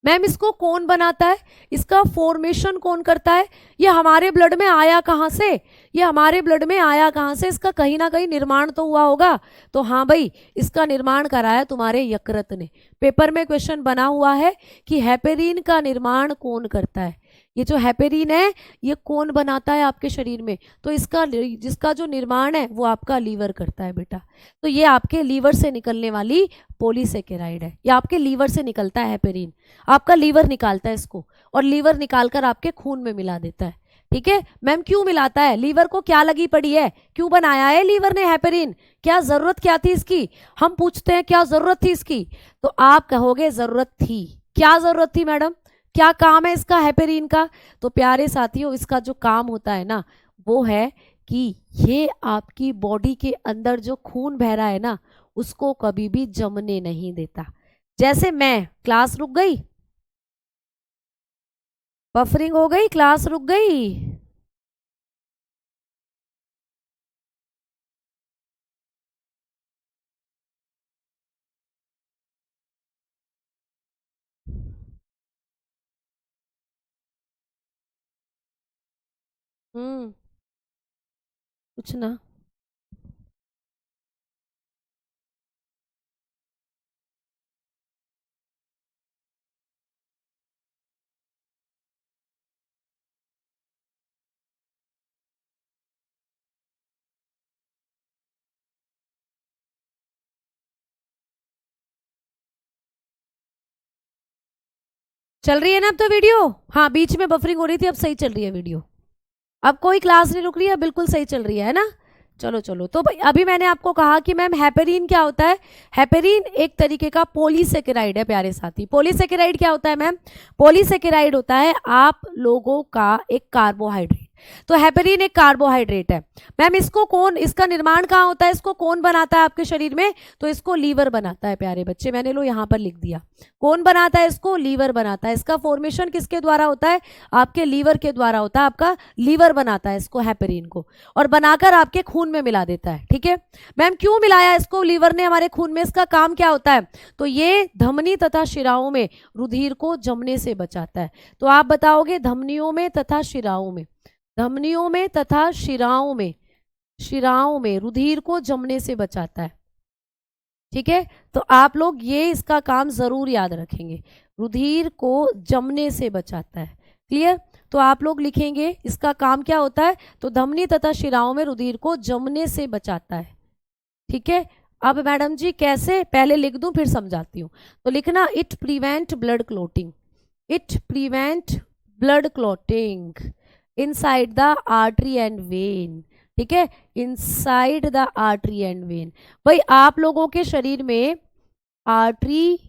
मैम इसको कौन बनाता है, इसका फॉर्मेशन कौन करता है, ये हमारे ब्लड में आया कहाँ से, ये हमारे ब्लड में आया कहाँ से, इसका कहीं ना कहीं निर्माण तो हुआ होगा। तो हाँ भाई, इसका निर्माण कराया तुम्हारे यकृत ने। पेपर में क्वेश्चन बना हुआ है कि हैपेरिन का निर्माण कौन करता है। ये जो हैपेरिन है ये कौन बनाता है आपके शरीर में, तो इसका जिसका जो निर्माण है वो आपका लीवर करता है बेटा। तो ये आपके लीवर से निकलने वाली पॉलीसेकेराइड है, ये आपके लीवर से निकलता है हैपेरिन। आपका लीवर निकालता है इसको, और लीवर निकालकर आपके खून में मिला देता है। ठीक है मैम, क्यों मिलाता है? लीवर को क्या लगी पड़ी है? क्यों बनाया है लीवर ने हेपेरिन? क्या जरूरत क्या थी इसकी? हम पूछते हैं क्या जरूरत थी इसकी, तो आप कहोगे जरूरत थी। क्या जरूरत थी मैडम? क्या काम है इसका हेपेरिन का? तो प्यारे साथियों, इसका जो काम होता है ना, वो है कि ये आपकी बॉडी के अंदर जो खून बह रहा है ना, उसको कभी भी जमने नहीं देता। जैसे मैं, क्लास रुक गई, बफरिंग हो गई, क्लास रुक गई। कुछ ना। चल रही है ना अब तो वीडियो? हाँ, बीच में बफरिंग हो रही थी, अब सही चल रही है वीडियो। अब कोई क्लास नहीं रुक रही है, बिल्कुल सही चल रही है ना? चलो चलो, तो भाई अभी मैंने आपको कहा कि मैम हेपेरिन क्या होता है। हेपेरिन एक तरीके का पॉलीसेकेराइड है प्यारे साथी। पॉलीसेकेराइड क्या होता है मैम? पॉलीसेकेराइड होता है आप लोगों का एक कार्बोहाइड्रेट। तो हेपेरिन एक कार्बोहाइड्रेट है मैम। इसको कौन, इसका निर्माण कहाँ होता है, इसको कौन बनाता है आपके शरीर में? तो इसको लीवर बनाता है प्यारे बच्चे। मैंने लो यहाँ पर लिख दिया, कौन बनाता है इसको? लीवर बनाता है। इसका फॉर्मेशन किसके द्वारा होता है? आपके लीवर के द्वारा होता है। आपका लीवर बनाता है इसको, हेपेरिन को, और बनाकर आपके खून में मिला देता है। ठीक है मैम, क्यों मिलाया इसको लीवर ने हमारे खून में? इसका काम क्या होता है? तो ये धमनी तथा शिराओं में रुधिर को जमने से बचाता है। तो आप बताओगे धमनियों में तथा शिराओं में, धमनियों में तथा शिराओं में, शिराओं में रुधिर को जमने से बचाता है। ठीक है, तो आप लोग ये इसका काम जरूर याद रखेंगे, रुधिर को जमने से बचाता है। क्लियर? तो आप लोग लिखेंगे इसका काम क्या होता है, तो धमनी तथा शिराओं में रुधिर को जमने से बचाता है। ठीक है, अब मैडम जी कैसे, पहले लिख दूं फिर समझाती हूँ। तो लिखना, it prevent blood clotting, it prevent blood clotting inside the artery and when. ठीक है, inside the artery and when. भाई आप लोगों के शरीर में आर्टरी,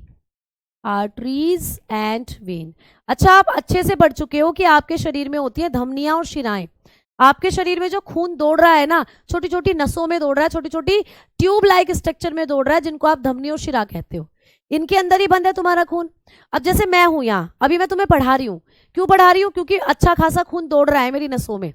आर्टरीज एंड वेन, अच्छा आप अच्छे से पढ़ चुके हो कि आपके शरीर में होती है धमनियां और शिराएं। आपके शरीर में जो खून दौड़ रहा है ना, छोटी छोटी नसों में दौड़ रहा है, छोटी छोटी ट्यूब लाइक स्ट्रक्चर में दौड़ रहा है, जिनको आप धमनी और शिरा कहते हो। इनके अंदर ही बंद है तुम्हारा खून। अब जैसे मैं हूं यहाँ, अभी मैं तुम्हें पढ़ा रही हूँ, क्यों पढ़ा रही हूँ? क्योंकि अच्छा खासा खून दौड़ रहा है मेरी नसों में,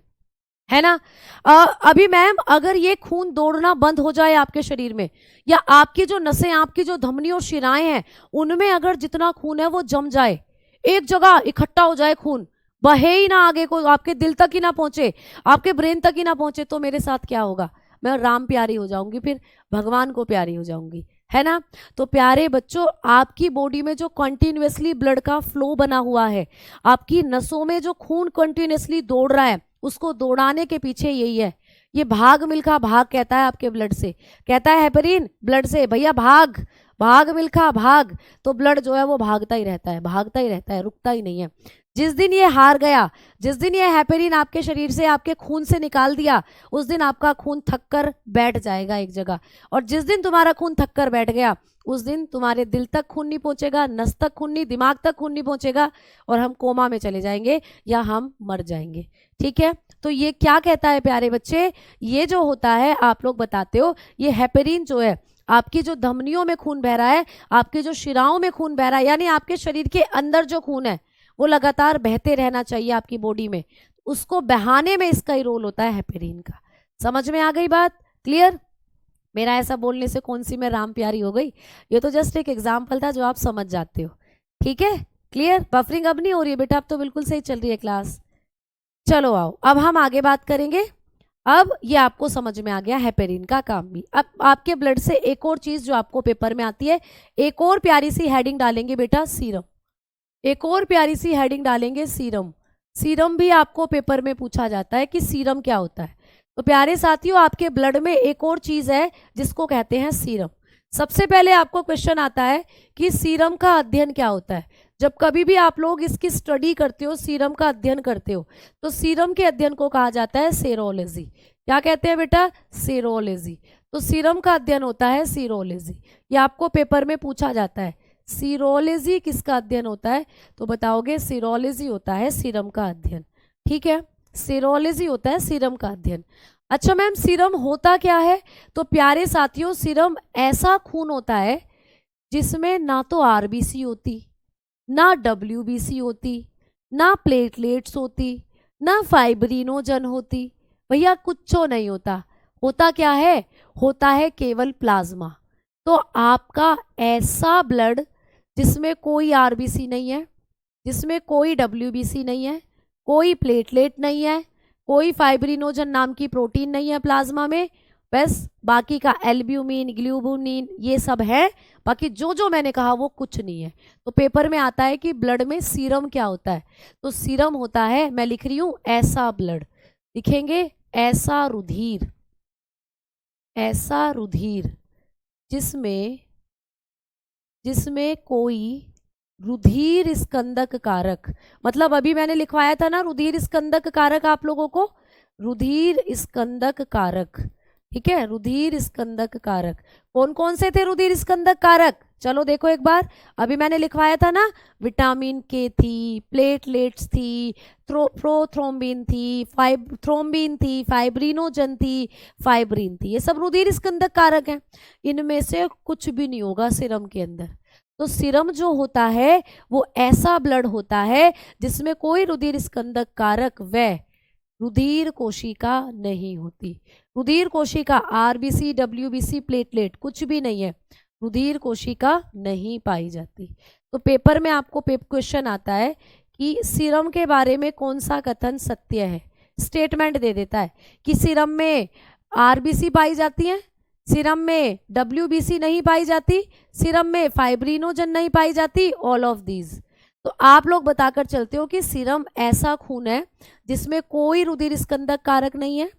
है ना? अभी मैम अगर ये खून दौड़ना बंद हो जाए आपके शरीर में, या आपकी जो नसें, आपकी जो धमनी और शिराएं हैं, उनमें अगर जितना खून है वो जम जाए, एक जगह इकट्ठा हो जाए, खून बहे ही ना आगे, को आपके दिल तक ही ना पहुंचे, आपके ब्रेन तक ही ना पहुंचे, तो मेरे साथ क्या होगा? मैं राम प्यारी हो जाऊंगी, फिर भगवान को प्यारी हो जाऊंगी, है ना? तो प्यारे बच्चों, आपकी बॉडी में जो कंटिन्यूअसली ब्लड का फ्लो बना हुआ है, आपकी नसों में जो खून कंटिन्यूअसली दौड़ रहा है, उसको दौड़ाने के पीछे यही है। ये भाग मिल्खा भाग कहता है आपके ब्लड से, कहता है हेपेरिन ब्लड से, भैया भाग भाग मिल्खा भाग। तो ब्लड जो है वो भागता ही रहता है, भागता ही रहता है, रुकता ही नहीं है। जिस दिन ये हार गया, जिस दिन ये हेपेरिन आपके शरीर से, आपके खून से निकाल दिया, उस दिन आपका खून थक कर बैठ जाएगा एक जगह। और जिस दिन तुम्हारा खून थक कर बैठ गया, उस दिन तुम्हारे दिल तक खून नहीं पहुंचेगा, नस तक खून नहीं, दिमाग तक खून नहीं पहुंचेगा, और हम कोमा में चले जाएंगे या हम मर जाएंगे। ठीक है, तो ये क्या कहता है प्यारे बच्चे, ये जो होता है आप लोग बताते हो, ये हेपेरिन जो है, आपकी जो धमनियों में खून बह रहा है, आपके जो शिराओं में खून बह रहा है, यानी आपके शरीर के अंदर जो खून है वो लगातार बहते रहना चाहिए आपकी बॉडी में, उसको बहाने में इसका ही रोल होता है हेपेरिन का। समझ में आ गई बात? क्लियर? मेरा ऐसा बोलने से कौन सी मैं राम प्यारी हो गई? ये तो जस्ट एक एग्जाम्पल था जो आप समझ जाते हो। ठीक है, क्लियर? बफरिंग अब नहीं हो रही है बेटा, अब तो बिल्कुल सही चल रही है क्लास। चलो आओ, अब हम आगे बात करेंगे। अब ये आपको समझ में आ गया हेपेरिन का काम भी। अब आपके ब्लड से एक और चीज जो आपको पेपर में आती है, एक और प्यारी सी हेडिंग डालेंगे बेटा, सीरम। एक और प्यारी सी हेडिंग डालेंगे, सीरम। सीरम भी आपको पेपर में पूछा जाता है कि सीरम क्या होता है। तो प्यारे साथियों, आपके ब्लड में एक और चीज है जिसको कहते हैं सीरम। सबसे पहले आपको क्वेश्चन आता है कि सीरम का अध्ययन क्या होता है। जब कभी भी आप लोग इसकी स्टडी करते हो, सीरम का अध्ययन करते हो, तो सीरम के अध्ययन को कहा जाता है सेरोलॉजी। क्या कहते हैं बेटा? सेरोलॉजी। तो सीरम का अध्ययन होता है सीरोलॉजी। ये आपको पेपर में पूछा जाता है, सीरोलॉजी किसका अध्ययन होता है? तो बताओगे सीरोलॉजी होता है सीरम का अध्ययन। ठीक है, सीरोलॉजी होता है सीरम का अध्ययन। अच्छा मैम, सीरम होता क्या है? तो प्यारे साथियों, सीरम ऐसा खून होता है जिसमें ना तो आरबीसी होती, ना डब्ल्यूबीसी होती, ना प्लेटलेट्स होती, ना फाइब्रिनोजन होती, भैया कुछ नहीं होता। होता क्या है? होता है केवल प्लाज्मा। तो आपका ऐसा ब्लड जिसमें कोई आरबीसी नहीं है, जिसमें कोई डब्ल्यूबीसी नहीं है, कोई प्लेटलेट नहीं है, कोई फाइब्रिनोजन नाम की प्रोटीन नहीं है प्लाज्मा में, बस बाकी का एल्ब्यूमिन, ग्लोबुलिन ये सब है, बाकी जो जो मैंने कहा वो कुछ नहीं है। तो पेपर में आता है कि ब्लड में सीरम क्या होता है? तो सीरम होता है, मैं लिख रही हूं ऐसा ब्लड, लिखेंगे ऐसा रुधिर, ऐसा रुधिर जिसमें जिसमें कोई रुधिर स्कंदक कारक, मतलब अभी मैंने लिखवाया था ना रुधिर स्कंदक कारक आप लोगों को, रुधिर स्कंदक कारक। ठीक है, रुधिर स्कंदक कारक कौन कौन से थे रुधिर स्कंदक कारक? चलो देखो एक बार, अभी मैंने लिखवाया था ना, विटामिन के थी, प्लेटलेट्स थी, प्रोथ्रोम्बिन थी, थ्रोम्बिन थी, फाइब्रिनोजन थी, फाइब्रिन थी, ये सब रुधिर स्कंदक कारक हैं। इनमें से कुछ भी नहीं होगा सीरम के अंदर। तो सीरम जो होता है वो ऐसा ब्लड होता है जिसमें कोई रुधिर स्कंदक कारक व रुधिर कोशिका नहीं होती। रुधिर कोशिका आरबीसी, डब्ल्यूबीसी, प्लेटलेट कुछ भी नहीं है, रुधिर कोशिका नहीं पाई जाती। तो पेपर में आपको क्वेश्चन आता है कि सीरम के बारे में कौन सा कथन सत्य है। स्टेटमेंट दे देता है कि सीरम में आरबीसी पाई जाती है, सीरम में डब्ल्यूबीसी नहीं पाई जाती, सीरम में फाइब्रिनोजन नहीं पाई जाती, ऑल ऑफ दीज। तो आप लोग बताकर चलते हो कि सीरम ऐसा खून है जिसमें कोई रुधिर स्कंदक कारक नहीं है,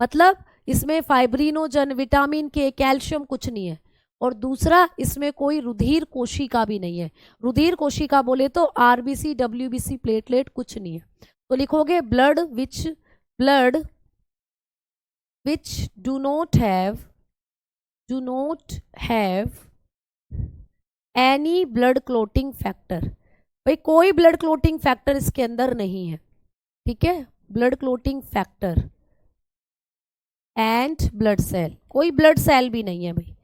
मतलब इसमें फाइब्रिनोजन, विटामिन के, कैल्शियम कुछ नहीं है, और दूसरा इसमें कोई रुधिर कोशिका भी नहीं है। रुधिर कोशिका बोले तो आरबीसी, डब्ल्यूबीसी, प्लेटलेट कुछ नहीं है। तो लिखोगे blood which do not have any blood clotting factor. भाई कोई ब्लड क्लोटिंग फैक्टर इसके अंदर नहीं है। ठीक है, blood clotting factor and blood cell, कोई ब्लड सेल भी नहीं है। भाई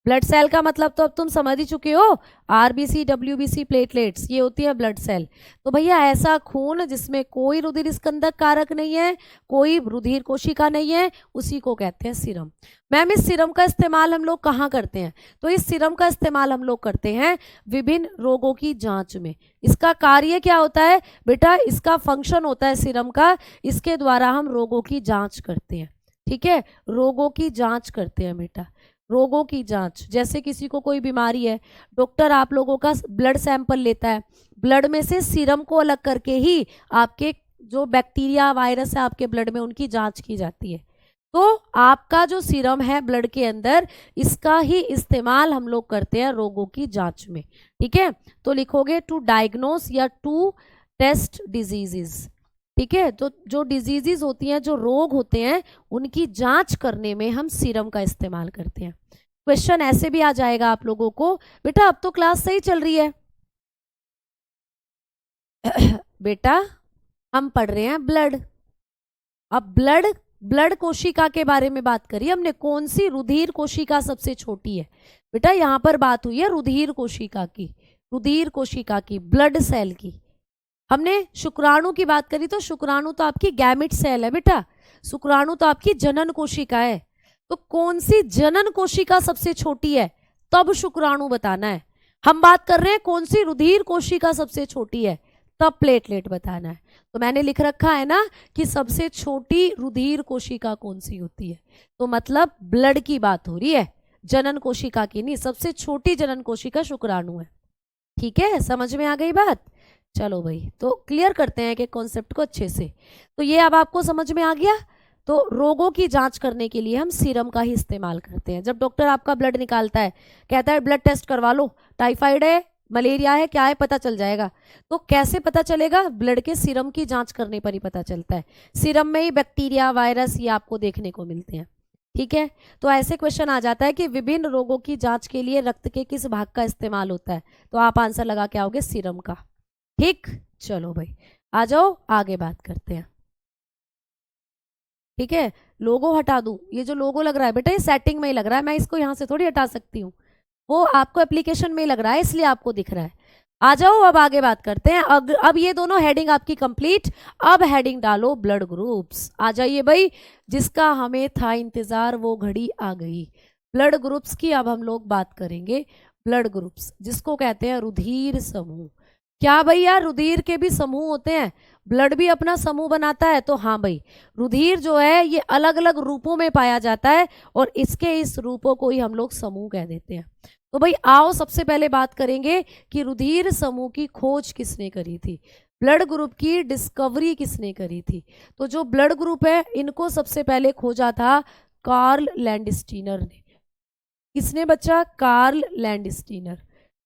ब्लड सेल का मतलब तो अब तुम समझ ही चुके हो, आरबीसी, डब्ल्यूबीसी, प्लेटलेट्स ये होती है ब्लड सेल। तो भैया ऐसा खून जिसमें कोई रुधिर स्कंदक कारक नहीं है, कोई रुधिर कोशिका नहीं है, उसी को कहते हैं सीरम। मैम इस सीरम का इस्तेमाल हम लोग कहाँ करते हैं? तो इस सीरम का इस्तेमाल हम लोग करते हैं विभिन्न रोगों की जांच में। इसका कार्य क्या होता है बेटा? इसका फंक्शन होता है सीरम का, इसके द्वारा हम रोगों की जांच करते हैं। ठीक है, रोगों की जांच करते हैं बेटा, रोगों की जांच। जैसे किसी को कोई बीमारी है, डॉक्टर आप लोगों का ब्लड सैंपल लेता है, ब्लड में से सीरम को अलग करके ही आपके जो बैक्टीरिया, वायरस है आपके ब्लड में, उनकी जांच की जाती है। तो आपका जो सीरम है ब्लड के अंदर, इसका ही इस्तेमाल हम लोग करते हैं रोगों की जांच में। ठीक है, तो लिखोगे टू डायग्नोस या टू टेस्ट डिजीजेस। ठीक है, तो जो डिजीजेस होती हैं, जो रोग होते हैं, उनकी जांच करने में हम सीरम का इस्तेमाल करते हैं। क्वेश्चन ऐसे भी आ जाएगा आप लोगों को, बेटा अब तो क्लास सही चल रही है बेटा हम पढ़ रहे हैं ब्लड। अब ब्लड कोशिका के बारे में बात करी हमने, कौन सी? रुधिर कोशिका सबसे छोटी है बेटा। यहां पर बात हुई है रुधिर कोशिका की, रुधिर कोशिका की, ब्लड सेल की। हमने शुक्राणु की बात करी, तो शुक्राणु तो आपकी गैमेट सेल है बेटा, शुक्राणु तो आपकी जनन कोशिका है। तो कौन सी जनन कोशिका सबसे छोटी है, तब शुक्राणु बताना है। हम बात कर रहे हैं कौन सी रुधिर कोशिका सबसे छोटी है, तब प्लेटलेट बताना है। तो मैंने लिख रखा है ना कि सबसे छोटी रुधिर कोशिका कौन सी होती है, तो मतलब ब्लड की बात हो रही है, जनन कोशिका की नहीं। सबसे छोटी जनन कोशिका शुक्राणु है। ठीक है, समझ में आ गई बात? चलो भाई, तो क्लियर करते हैं कि कॉन्सेप्ट को अच्छे से। तो ये अब आपको समझ में आ गया। तो रोगों की जांच करने के लिए हम सीरम का ही इस्तेमाल करते हैं। जब डॉक्टर आपका ब्लड निकालता है, कहता है ब्लड टेस्ट करवा लो, टाइफाइड है, मलेरिया है क्या है पता चल जाएगा। तो कैसे पता चलेगा? ब्लड के सीरम की जांच करने पर ही पता चलता है। सीरम में ही बैक्टीरिया वायरस ये आपको देखने को मिलते हैं। ठीक है, तो ऐसे क्वेश्चन आ जाता है कि विभिन्न रोगों की जांच के लिए रक्त के किस भाग का इस्तेमाल होता है, तो आप आंसर लगा के आओगे सीरम का। ठीक, चलो भाई आ जाओ आगे बात करते हैं। ठीक है, लोगो हटा दूं, ये जो लोगो लग रहा है बेटा ये सेटिंग में ही लग रहा है, मैं इसको यहाँ से थोड़ी हटा सकती हूँ, वो आपको एप्लीकेशन में ही लग रहा है इसलिए आपको दिख रहा है। आ जाओ अब आगे बात करते हैं। अब ये दोनों हेडिंग आपकी कंप्लीट। अब हेडिंग डालो ब्लड ग्रुप्स। आ जाइए भाई, जिसका हमें था इंतजार वो घड़ी आ गई। ब्लड ग्रुप्स की अब हम लोग बात करेंगे। ब्लड ग्रुप्स जिसको कहते हैं रुधिर समूह। क्या भाई यार, रुधिर के भी समूह होते हैं, ब्लड भी अपना समूह बनाता है? तो हाँ भाई, रुधिर जो है ये अलग अलग रूपों में पाया जाता है और इसके इस रूपों को ही हम लोग समूह कह देते हैं। तो भाई आओ सबसे पहले बात करेंगे कि रुधिर समूह की खोज किसने करी थी, ब्लड ग्रुप की डिस्कवरी किसने करी थी। तो जो ब्लड ग्रुप है इनको सबसे पहले खोजा था कार्ल लैंडस्टीनर ने। किसने बच्चा? Karl Landsteiner.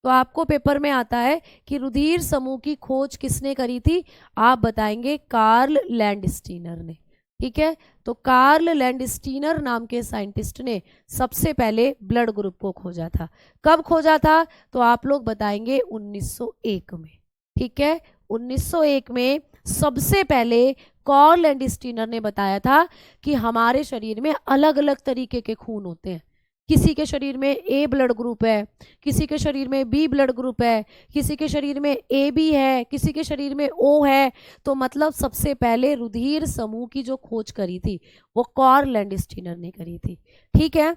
तो आपको पेपर में आता है कि रुधिर समूह की खोज किसने करी थी, आप बताएंगे कार्ल लैंडस्टीनर ने। ठीक है, तो कार्ल लैंडस्टीनर नाम के साइंटिस्ट ने सबसे पहले ब्लड ग्रुप को खोजा था। कब खोजा था? तो आप लोग बताएंगे 1901 में। ठीक है, 1901 में सबसे पहले कार्ल लैंडस्टीनर ने बताया था कि हमारे शरीर में अलग अलग तरीके के खून होते हैं। किसी के शरीर में ए ब्लड ग्रुप है, किसी के शरीर में बी ब्लड ग्रुप है, किसी के शरीर में ए बी है, किसी के शरीर में ओ है। तो मतलब सबसे पहले रुधिर समूह की जो खोज करी थी वो कार्ल लैंडस्टीनर ने करी थी। ठीक है,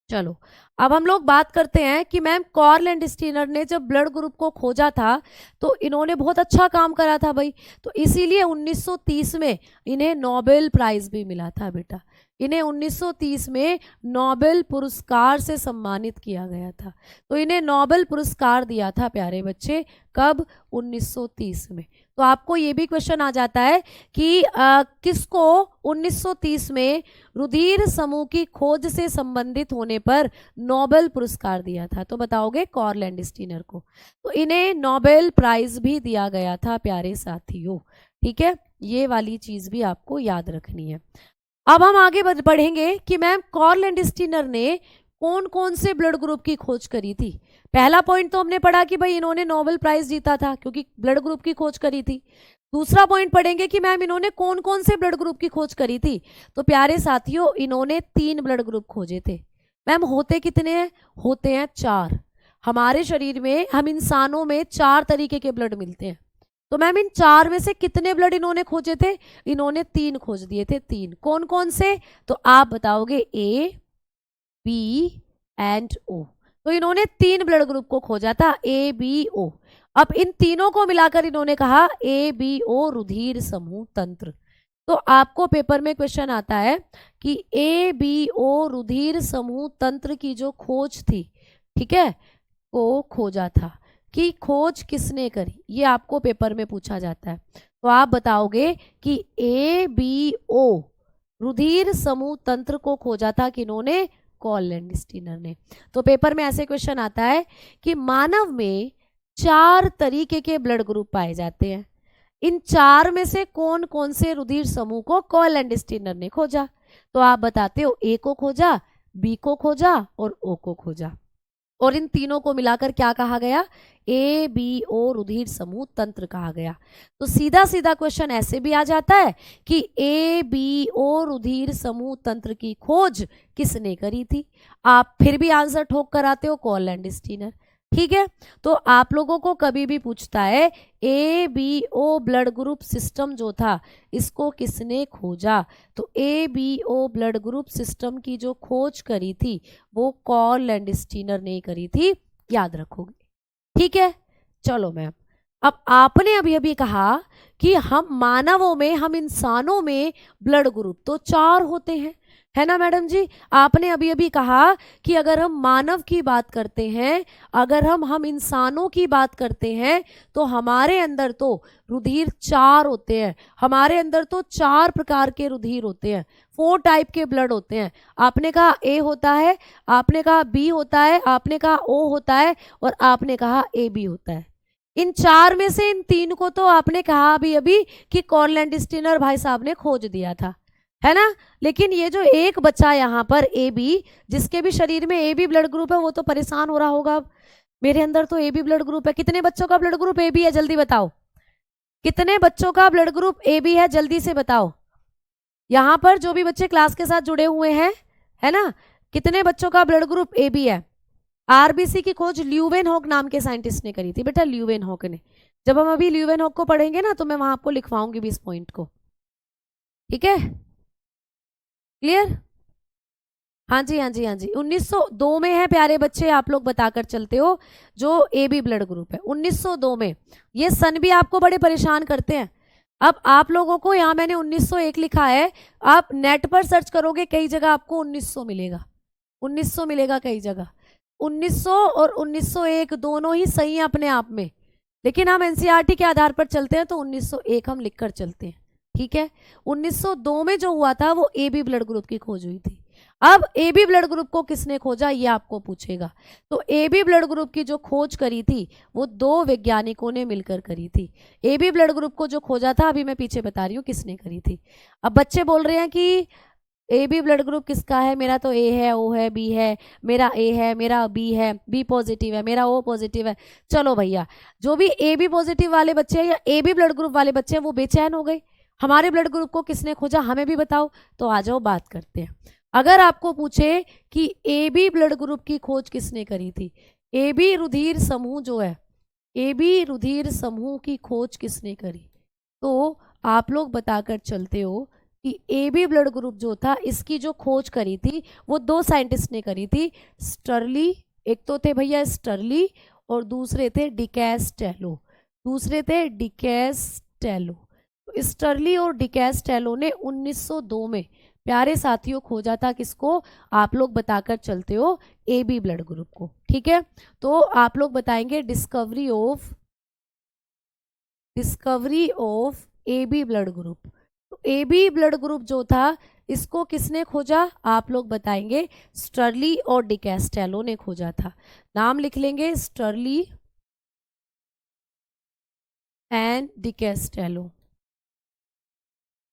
चलो अब हम लोग बात करते हैं कि मैम कार्ल लैंडस्टीनर ने जब ब्लड ग्रुप को खोजा था तो इन्होंने बहुत अच्छा काम करा था भाई, तो इसीलिए 1930 में इन्हें नोबेल प्राइज भी मिला था बेटा। इन्हें 1930 में नोबेल पुरस्कार से सम्मानित किया गया था। तो इन्हें नोबेल पुरस्कार दिया था प्यारे बच्चे, कब? 1930 में। तो आपको ये भी क्वेश्चन आ जाता है कि किसको 1930 में रुधिर समूह की खोज से संबंधित होने पर नोबेल पुरस्कार दिया था, तो बताओगे कार्ल लैंडस्टीनर को। तो इन्हें नोबेल प्राइज भी दिया गया था प्यारे साथियों। ठीक है, ये वाली चीज भी आपको याद रखनी है। अब हम आगे बढ़ेंगे कि मैम कार्ल लैंडस्टीनर ने कौन कौन से ब्लड ग्रुप की खोज करी थी। पहला पॉइंट तो हमने पढ़ा कि भाई इन्होंने नोबेल प्राइज जीता था क्योंकि ब्लड ग्रुप की खोज करी थी। दूसरा पॉइंट पढ़ेंगे कि मैम इन्होंने कौन कौन से ब्लड ग्रुप की खोज करी थी। तो प्यारे साथियों इन्होंने 3 ब्लड ग्रुप खोजे थे। मैम होते कितने हैं? होते हैं 4। हमारे शरीर में, हम इंसानों में 4 तरीके के ब्लड मिलते हैं। तो मैम इन 4 में से कितने ब्लड इन्होंने खोजे थे? इन्होंने 3 खोज दिए थे। 3 कौन कौन से? तो आप बताओगे ए बी एंड ओ। तो इन्होंने 3 ब्लड ग्रुप को खोजा था, ए बी ओ। अब इन तीनों को मिलाकर इन्होंने कहा ए बी ओ रुधिर समूह तंत्र। तो आपको पेपर में क्वेश्चन आता है कि ए बी ओ रुधिर समूह तंत्र की जो खोज थी, ठीक है, को खोजा था कि खोज किसने करी, ये आपको पेपर में पूछा जाता है। तो आप बताओगे कि ए बी ओ रुधिर समूह तंत्र को खोजा था किन्होंने? कार्ल लैंडस्टीनर ने। तो पेपर में ऐसे क्वेश्चन आता है कि मानव में 4 तरीके के ब्लड ग्रुप पाए जाते हैं, इन 4 में से कौन कौन से रुधिर समूह को कार्ल लैंडस्टीनर ने खोजा? तो आप बताते हो ए को खोजा, बी को खोजा और ओ को खोजा, और इन तीनों को मिलाकर क्या कहा गया? ए बी ओ रुधिर समूह तंत्र कहा गया। तो सीधा सीधा क्वेश्चन ऐसे भी आ जाता है कि ए बी ओ रुधिर समूह तंत्र की खोज किसने करी थी? आप फिर भी आंसर ठोक कर आते हो कार्ल लैंडस्टीनर। ठीक है, तो आप लोगों को कभी भी पूछता है A B O blood group system जो था इसको किसने खोजा, तो A B O blood group system की जो खोज करी थी वो कार्ल लैंडस्टीनर ने करी थी, याद रखोगे। ठीक है, चलो मैम, अब आपने अभी अभी कहा कि हम मानवों में, हम इंसानों में ब्लड ग्रुप तो 4 होते हैं, है ना मैडम जी। आपने अभी अभी कहा कि अगर हम मानव की बात करते हैं, अगर हम इंसानों की बात करते हैं, तो हमारे अंदर तो रुधिर 4 होते हैं, हमारे अंदर तो 4 प्रकार के रुधिर होते हैं, 4 टाइप के ब्लड होते हैं। आपने कहा ए होता है, आपने कहा बी होता है, आपने कहा ओ होता है, और आपने कहा ए बी होता है। इन 4 में से इन 3 को तो आपने कहा अभी अभी कि कॉर्लैंड स्टीनर भाई साहब ने खोज दिया था, है ना। लेकिन ये जो एक बच्चा यहाँ पर ए बी, जिसके भी शरीर में ए बी ब्लड ग्रुप है, वो तो परेशान हो रहा होगा। अब मेरे अंदर तो ए बी ब्लड ग्रुप है। कितने बच्चों का ब्लड ग्रुप ए बी है, जल्दी बताओ। कितने बच्चों का ब्लड ग्रुप ए बी है, जल्दी से बताओ। यहाँ पर जो भी बच्चे क्लास के साथ जुड़े हुए हैं, है ना, कितने बच्चों का ब्लड ग्रुप ए बी है। आरबीसी की खोज ल्यूवेनहॉक नाम के साइंटिस्ट ने करी थी बेटा, ल्यूवेनहॉक ने। जब हम अभी ल्यूवेनहॉक को पढ़ेंगे ना, तो मैं वहां आपको लिखवाऊंगी भी इस पॉइंट को, ठीक है, क्लियर। हाँ जी, हाँ जी, हाँ जी, 1902 में है प्यारे बच्चे, आप लोग बताकर चलते हो जो ए बी ब्लड ग्रुप है 1902 में। ये सन भी आपको बड़े परेशान करते हैं। अब आप लोगों को यहाँ मैंने 1901 लिखा है, आप नेट पर सर्च करोगे कई जगह आपको 1900 मिलेगा, 1900 मिलेगा कई जगह। 1900 और 1901 दोनों ही सही हैं अपने आप में, लेकिन हम एनसीईआरटी के आधार पर चलते हैं तो 1901 हम लिखकर चलते हैं, ठीक है। 1902 में जो हुआ था वो ए बी ब्लड ग्रुप की खोज हुई थी। अब ए बी ब्लड ग्रुप को किसने खोजा, ये आपको पूछेगा। तो ए बी ब्लड ग्रुप की जो खोज करी थी वो 2 वैज्ञानिकों ने मिलकर करी थी। ए बी ब्लड ग्रुप को जो खोजा था, अभी मैं पीछे बता रही हूँ किसने करी थी। अब बच्चे बोल रहे हैं कि ए बी ब्लड ग्रुप किसका है, मेरा तो ए है, ओ है, बी है, मेरा ए है, मेरा बी है, बी पॉजिटिव है, मेरा ओ पॉजिटिव है। चलो भैया, जो भी ए बी पॉजिटिव वाले बच्चे हैं या ए बी ब्लड ग्रुप वाले बच्चे हैं वो बेचैन हो गए, हमारे ब्लड ग्रुप को किसने खोजा, हमें भी बताओ। तो आ जाओ बात करते हैं। अगर आपको पूछे कि ए बी ब्लड ग्रुप की खोज किसने करी थी, ए बी रुधिर समूह जो है, ए बी रुधिर समूह की खोज किसने करी, तो आप लोग बताकर चलते हो कि ए बी ब्लड ग्रुप जो था इसकी जो खोज करी थी वो 2 साइंटिस्ट ने करी थी। स्टर्ली, एक तो थे भैया स्टर्ली और दूसरे थे डिकैस्टेलो, दूसरे थे डिकैस्टेलो। स्टर्ली और डिकैस्टेलो ने 1902 में प्यारे साथियों खोजा था किसको, आप लोग बताकर चलते हो ए बी ब्लड ग्रुप को, ठीक है। तो आप लोग बताएंगे discovery of A B blood group. तो ए बी ब्लड ग्रुप जो था इसको किसने खोजा, आप लोग बताएंगे स्टर्ली और डिकैस्टेलो ने खोजा था। नाम लिख लेंगे, स्टर्ली एंड डिकैस्टेलो।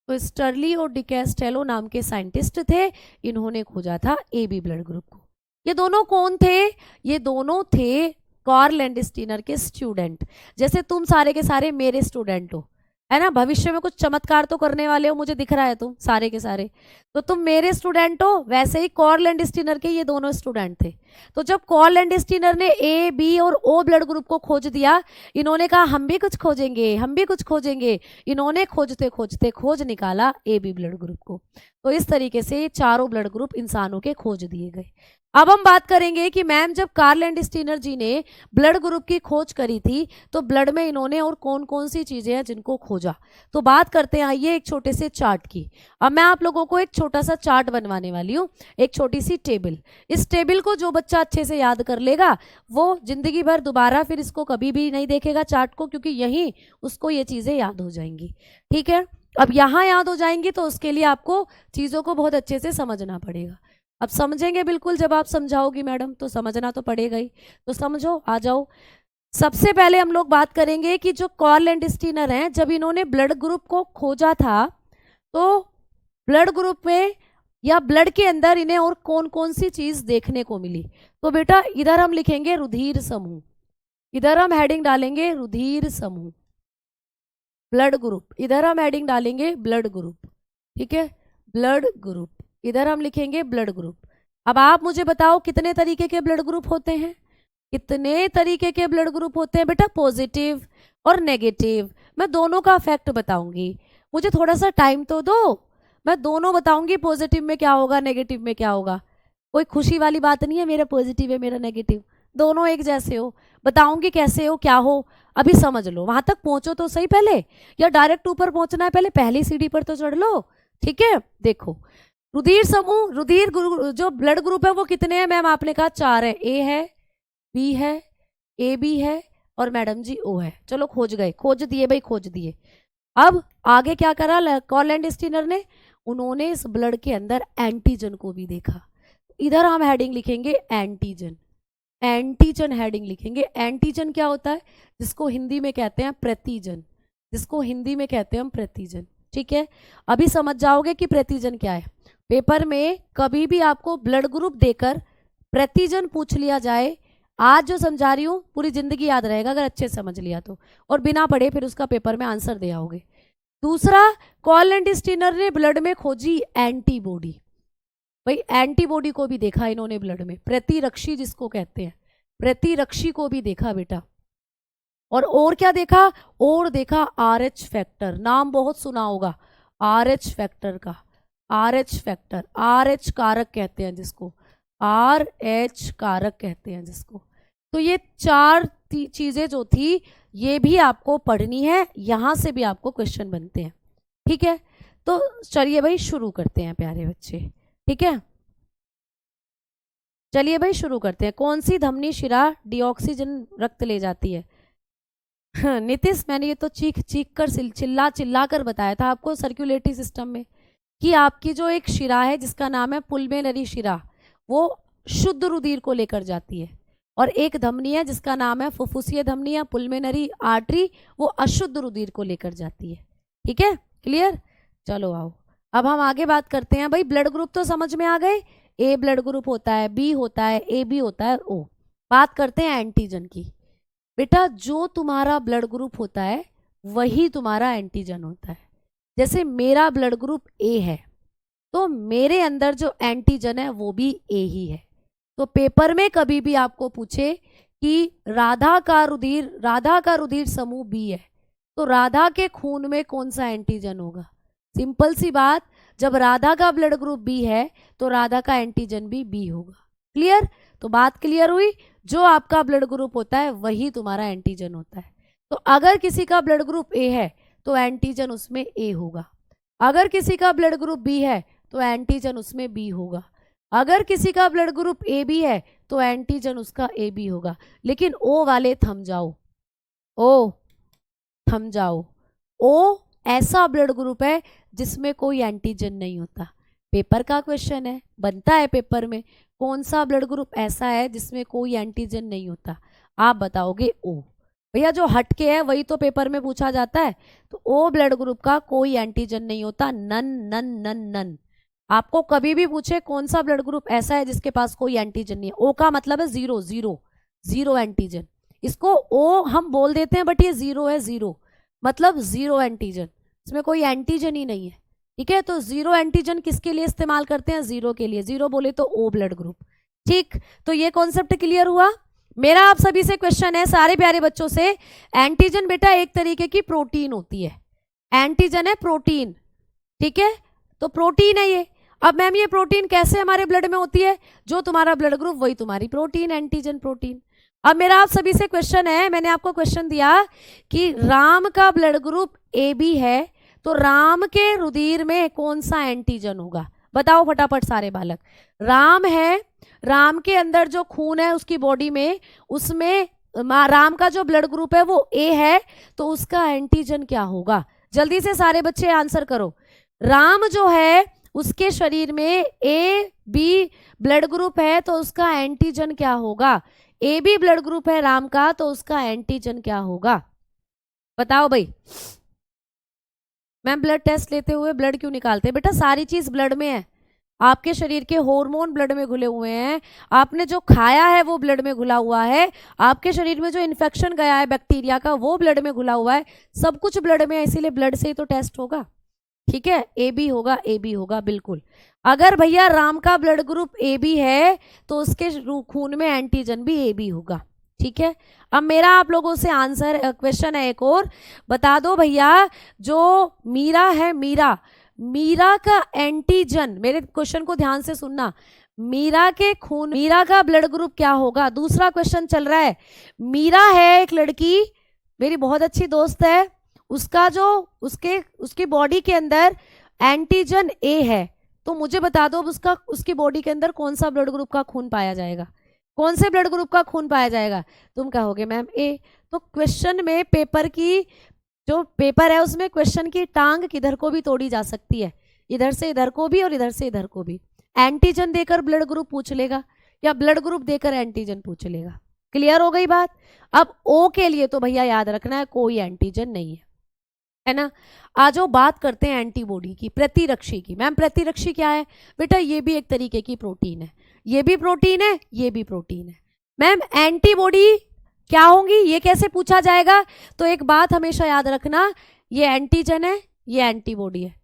तो स्टर्ली और डिकैस्टेलो नाम के साइंटिस्ट थे, इन्होंने खोजा था ए बी ब्लड ग्रुप को। ये दोनों कौन थे, ये दोनों थे कॉर्लैंड स्टीनर के स्टूडेंट। जैसे तुम सारे के सारे मेरे स्टूडेंट हो, है ना, भविष्य में कुछ चमत्कार तो करने वाले हो, मुझे दिख रहा है तुम सारे के सारे, तो तुम मेरे स्टूडेंट हो। वैसे ही कॉर्लैंड स्टीनर के ये दोनों स्टूडेंट थे। तो जब कॉर्लैंड स्टीनर ने ए बी और ओ ब्लड ग्रुप को खोज दिया, इन्होंने कहा हम भी कुछ खोजेंगे, हम भी कुछ खोजेंगे। इन्होंने खोजते खोजते खोज निकाला ए बी ब्लड ग्रुप को। तो इस तरीके से चारों ब्लड ग्रुप इंसानों के खोज दिए गए। अब हम बात करेंगे कि मैम जब कॉर्लैंड स्टीनर जी ने ब्लड ग्रुप की खोज करी थी तो ब्लड में इन्होंने और कौन कौन सी चीजें हैं जिनको खोजा। तो बात करते हैं आइए एक छोटे से चार्ट की। अब मैं आप लोगों को एक छोटा सा चार्ट बनवाने वाली हूँ, एक छोटी सी टेबल। इस टेबल को जो बच्चा अच्छे से याद कर लेगा वो जिंदगी भर दोबारा फिर इसको कभी भी नहीं देखेगा चार्ट को, क्योंकि यहीं उसको ये चीजें याद हो जाएंगी, ठीक है। अब यहाँ याद हो जाएंगी तो उसके लिए आपको चीजों को बहुत अच्छे से समझना पड़ेगा। अब समझेंगे बिल्कुल, जब आप समझाओगी मैडम तो समझना तो पड़ेगा ही। तो समझो, आ जाओ। सबसे पहले हम लोग बात करेंगे कि जो कॉर्लैंड स्टीनर हैं, जब इन्होंने ब्लड ग्रुप को खोजा था तो ब्लड ग्रुप में या ब्लड के अंदर इन्हें और कौन कौन सी चीज देखने को मिली। तो बेटा इधर हम लिखेंगे रुधिर समूह, इधर हम हेडिंग डालेंगे रुधिर समूह, ब्लड ग्रुप, इधर हम हेडिंग डालेंगे ब्लड ग्रुप, ठीक है, ब्लड ग्रुप, इधर हम लिखेंगे ब्लड ग्रुप। अब आप मुझे बताओ कितने तरीके के ब्लड ग्रुप होते हैं, कितने तरीके के ब्लड ग्रुप होते हैं बेटा, पॉजिटिव और नेगेटिव। मैं दोनों का इफेक्ट बताऊंगी, मुझे थोड़ा सा टाइम तो दो, मैं दोनों बताऊंगी पॉजिटिव में क्या होगा नेगेटिव में क्या होगा। कोई खुशी वाली बात नहीं है मेरा पॉजिटिव है मेरा नेगेटिव, दोनों एक जैसे हो। बताऊंगी कैसे हो क्या हो, अभी समझ लो, वहां तक पहुंचो तो सही पहले, या डायरेक्ट ऊपर पहुंचना है, पहले पहली सीढ़ी पर तो चढ़ लो, ठीक है। देखो रुधिर समूह, जो ब्लड ग्रुप है वो कितने हैं मैम? आपने कहा 4 है। ए है, बी है, ए बी है और मैडम जी ओ है। चलो खोज गए, खोज दिए भाई, खोज दिए। अब आगे क्या करा कॉलैंड स्टीनर ने? उन्होंने इस ब्लड के अंदर एंटीजन को भी देखा। इधर हम हेडिंग लिखेंगे एंटीजन, एंटीजन हेडिंग लिखेंगे। एंटीजन क्या होता है? जिसको हिंदी में कहते हैं प्रतिजन, जिसको हिंदी में कहते हैं हम प्रतिजन। ठीक है, अभी समझ जाओगे कि प्रतिजन क्या है। पेपर में कभी भी आपको ब्लड ग्रुप देकर प्रतिजन पूछ लिया जाए, आज जो समझा रही हूँ पूरी जिंदगी याद रहेगा अगर अच्छे से समझ लिया तो, और बिना पढ़े फिर उसका पेपर में आंसर दे आओगे। दूसरा, कॉलैंड स्टीनर ने ब्लड में खोजी एंटीबॉडी। भाई एंटीबॉडी को भी देखा इन्होंने ब्लड में, प्रतिरक्षी जिसको कहते हैं, प्रतिरक्षी को भी देखा बेटा। और क्या देखा? और देखा RH फैक्टर, नाम बहुत सुना होगा RH फैक्टर का। RH फैक्टर, RH कारक कहते हैं जिसको, RH कारक कहते हैं जिसको। तो ये 4 चीजें जो थी ये भी आपको पढ़नी है, यहां से भी आपको क्वेश्चन बनते हैं। ठीक है, तो चलिए भाई शुरू करते हैं प्यारे बच्चे। ठीक है, चलिए भाई शुरू करते हैं। कौन सी धमनी शिरा डिऑक्सीजन रक्त ले जाती है? नीतीश, मैंने ये तो चीख चीख कर चिल्ला चिल्ला कर बताया था आपको सर्कुलेटरी सिस्टम में कि आपकी जो एक शिरा है जिसका नाम है पुल्मेनरी शिरा, वो शुद्ध रुधिर को लेकर जाती है, और एक धमनी है जिसका नाम है फुफ्फुसीय धमनी या पुल्मेनरी आर्टरी, वो अशुद्ध रुधिर को लेकर जाती है। ठीक है, क्लियर? चलो आओ अब हम आगे बात करते हैं। भाई ब्लड ग्रुप तो समझ में आ गए, ए ब्लड ग्रुप होता है, बी होता है, ए बी होता है, ओ। बात करते हैं एंटीजन की। बेटा जो तुम्हारा ब्लड ग्रुप होता है वही तुम्हारा एंटीजन होता है। जैसे मेरा ब्लड ग्रुप ए है तो मेरे अंदर जो एंटीजन है वो भी ए ही है। तो पेपर में कभी भी आपको पूछे कि राधा का रुधिर समूह बी है, तो राधा के खून में कौन सा एंटीजन होगा? सिंपल सी बात, जब राधा का ब्लड ग्रुप बी है तो राधा का एंटीजन भी बी होगा। क्लियर? तो बात क्लियर हुई, जो आपका ब्लड ग्रुप होता है वही तुम्हारा एंटीजन होता है। तो अगर किसी का ब्लड ग्रुप ए है तो एंटीजन उसमें ए होगा, अगर किसी का ब्लड ग्रुप बी है तो एंटीजन उसमें बी होगा, अगर किसी का ब्लड ग्रुप ए बी है तो एंटीजन उसका ए बी होगा। लेकिन ओ वाले थम जाओ, ओ थम जाओ। ओ ऐसा ब्लड ग्रुप है जिसमें कोई एंटीजन नहीं होता। पेपर का क्वेश्चन है, बनता है पेपर में, कौन सा ब्लड ग्रुप ऐसा है जिसमें कोई एंटीजन नहीं होता? आप बताओगे ओ। भैया जो हटके है वही तो पेपर में पूछा जाता है। तो ओ ब्लड ग्रुप का कोई एंटीजन नहीं होता, नन नन नन नन। आपको कभी भी पूछे कौन सा ब्लड ग्रुप ऐसा है जिसके पास कोई एंटीजन नहीं है, ओ का मतलब है जीरो, जीरो जीरो एंटीजन। इसको ओ हम बोल देते हैं बट ये जीरो है, जीरो मतलब जीरो एंटीजन, इसमें कोई एंटीजन ही नहीं है। ठीक है, तो जीरो एंटीजन किसके लिए इस्तेमाल करते हैं? जीरो के लिए। जीरो बोले तो ओ ब्लड ग्रुप। ठीक, तो ये कॉन्सेप्ट क्लियर हुआ। मेरा आप सभी से क्वेश्चन है, सारे प्यारे बच्चों से, एंटीजन बेटा एक तरीके की प्रोटीन होती है, एंटीजन है प्रोटीन। ठीक है, तो प्रोटीन है ये। अब मैम ये प्रोटीन कैसे हमारे ब्लड में होती है? जो तुम्हारा ब्लड ग्रुप वही तुम्हारी प्रोटीन, एंटीजन प्रोटीन। अब मेरा आप सभी से क्वेश्चन है, मैंने आपको क्वेश्चन दिया कि राम का ब्लड ग्रुप ए बी है, तो राम के रुधिर में कौन सा एंटीजन होगा? बताओ फटाफट सारे बालक। राम है, राम के अंदर जो खून है उसकी बॉडी में, उसमें राम का जो ब्लड ग्रुप है वो ए है, तो उसका एंटीजन क्या होगा? जल्दी से सारे बच्चे आंसर करो। राम जो है उसके शरीर में ए बी ब्लड ग्रुप है, तो उसका एंटीजन क्या होगा? ए बी ब्लड ग्रुप है राम का, तो उसका एंटीजन क्या होगा? बताओ भाई। मैम ब्लड टेस्ट लेते हुए ब्लड क्यों निकालते हैं? बेटा सारी चीज ब्लड में है, आपके शरीर के हार्मोन ब्लड में घुले हुए हैं, आपने जो खाया है वो ब्लड में घुला हुआ है, आपके शरीर में जो इन्फेक्शन गया है बैक्टीरिया का वो ब्लड में घुला हुआ है, सब कुछ ब्लड में है, इसीलिए ब्लड से ही तो टेस्ट होगा। ठीक है, ए बी होगा, ए बी होगा बिल्कुल। अगर भैया राम का ब्लड ग्रुप ए बी है तो उसके खून में एंटीजन भी ए बी होगा। ठीक है, अब मेरा आप लोगों से आंसर क्वेश्चन है एक और, बता दो भैया, जो मीरा है, मीरा का एंटीजन, मेरे क्वेश्चन को ध्यान से सुनना, मीरा के खून, मीरा का ब्लड ग्रुप क्या होगा? दूसरा क्वेश्चन चल रहा है, मीरा है एक लड़की, मेरी बहुत अच्छी दोस्त है, उसका जो उसकी बॉडी के अंदर एंटीजन ए है, तो मुझे बता दो अब उसकी बॉडी के अंदर कौन सा ब्लड ग्रुप का खून पाया जाएगा, कौन से ब्लड ग्रुप का खून पाया जाएगा? तुम कहोगे मैम ए। तो क्वेश्चन में पेपर की जो पेपर है उसमें क्वेश्चन की टांग किधर को भी तोड़ी जा सकती है, इधर से इधर को भी और इधर से इधर को भी। एंटीजन देकर ब्लड ग्रुप पूछ लेगा या ब्लड ग्रुप देकर एंटीजन पूछ लेगा। क्लियर हो गई बात? अब ओ के लिए तो भैया याद रखना है कोई एंटीजन नहीं है ना। आज वो बात करते हैं एंटीबॉडी की, प्रतिरक्षी की। मैम प्रतिरक्षी क्या है? बेटा ये भी एक तरीके की प्रोटीन है, ये भी प्रोटीन है, ये भी प्रोटीन है। मैम एंटीबॉडी क्या होंगी, ये कैसे पूछा जाएगा? तो एक बात हमेशा याद रखना, ये एंटीजन है, ये एंटीबॉडी है,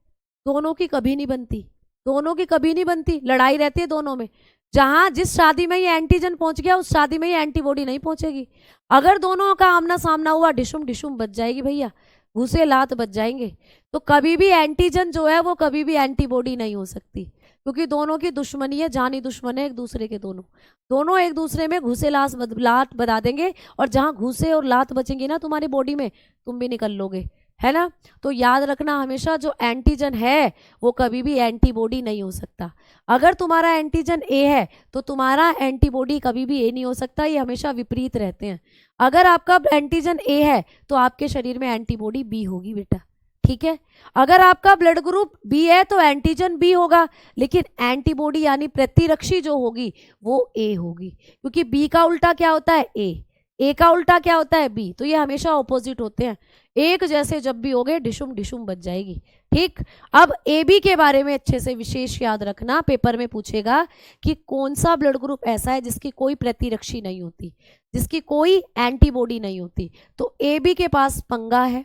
दोनों की कभी नहीं बनती, दोनों की कभी नहीं बनती, लड़ाई रहती है दोनों में। जहां जिस शादी में ये एंटीजन पहुंच गया उस शादी में ये एंटीबॉडी नहीं पहुंचेगी। अगर दोनों का आमना सामना हुआ डिशुम डिशुम बच जाएगी भैया, घुसे लात बच जाएंगे। तो कभी भी एंटीजन जो है वो कभी भी एंटीबॉडी नहीं हो सकती, क्योंकि दोनों की दुश्मनी है, जानी दुश्मन है एक दूसरे के। दोनों एक दूसरे में घुसे लात बता देंगे, और जहां घुसे और लात बचेंगे ना तुम्हारी बॉडी में, तुम भी निकल लोगे, है ना। तो याद रखना हमेशा जो एंटीजन है वो कभी भी एंटीबॉडी नहीं हो सकता। अगर तुम्हारा एंटीजन ए है तो तुम्हारा एंटीबॉडी कभी भी ए नहीं हो सकता, ये हमेशा विपरीत रहते हैं। अगर आपका एंटीजन ए है तो आपके शरीर में एंटीबॉडी बी होगी बेटा, ठीक है। अगर आपका ब्लड ग्रुप बी है तो एंटीजन बी होगा, लेकिन एंटीबॉडी यानी प्रतिरक्षी जो होगी वो ए होगी, क्योंकि बी का उल्टा क्या होता है? ए का उल्टा क्या होता है? बी। तो ये हमेशा ऑपोजिट होते हैं, एक जैसे जब भी होगे डिशुम डिशुम बच जाएगी, ठीक। अब ए बी के बारे में अच्छे से विशेष याद रखना, पेपर में पूछेगा कि कौन सा ब्लड ग्रुप ऐसा है जिसकी कोई प्रतिरक्षी नहीं होती, जिसकी कोई एंटीबॉडी नहीं होती। तो ए बी के पास पंगा है।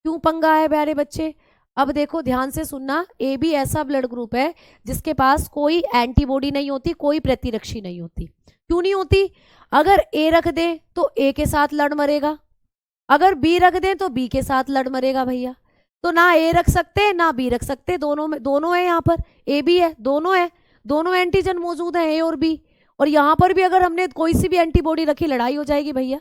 क्यों पंगा है प्यारे बच्चे? अब देखो ध्यान से सुनना, ए बी ऐसा ब्लड ग्रुप है जिसके पास कोई एंटीबॉडी नहीं होती, कोई प्रतिरक्षी नहीं होती। क्यों नहीं होती? अगर ए रख दे तो ए के साथ लड़ मरेगा, अगर बी रख दें तो बी के साथ लड़ मरेगा भैया। तो ना ए रख सकते ना बी रख सकते, दोनों में दोनों है, यहाँ पर ए बी है, दोनों है, दोनों एंटीजन मौजूद है ए और बी। और यहाँ पर भी अगर हमने कोई सी भी एंटीबॉडी रखी लड़ाई हो जाएगी भैया,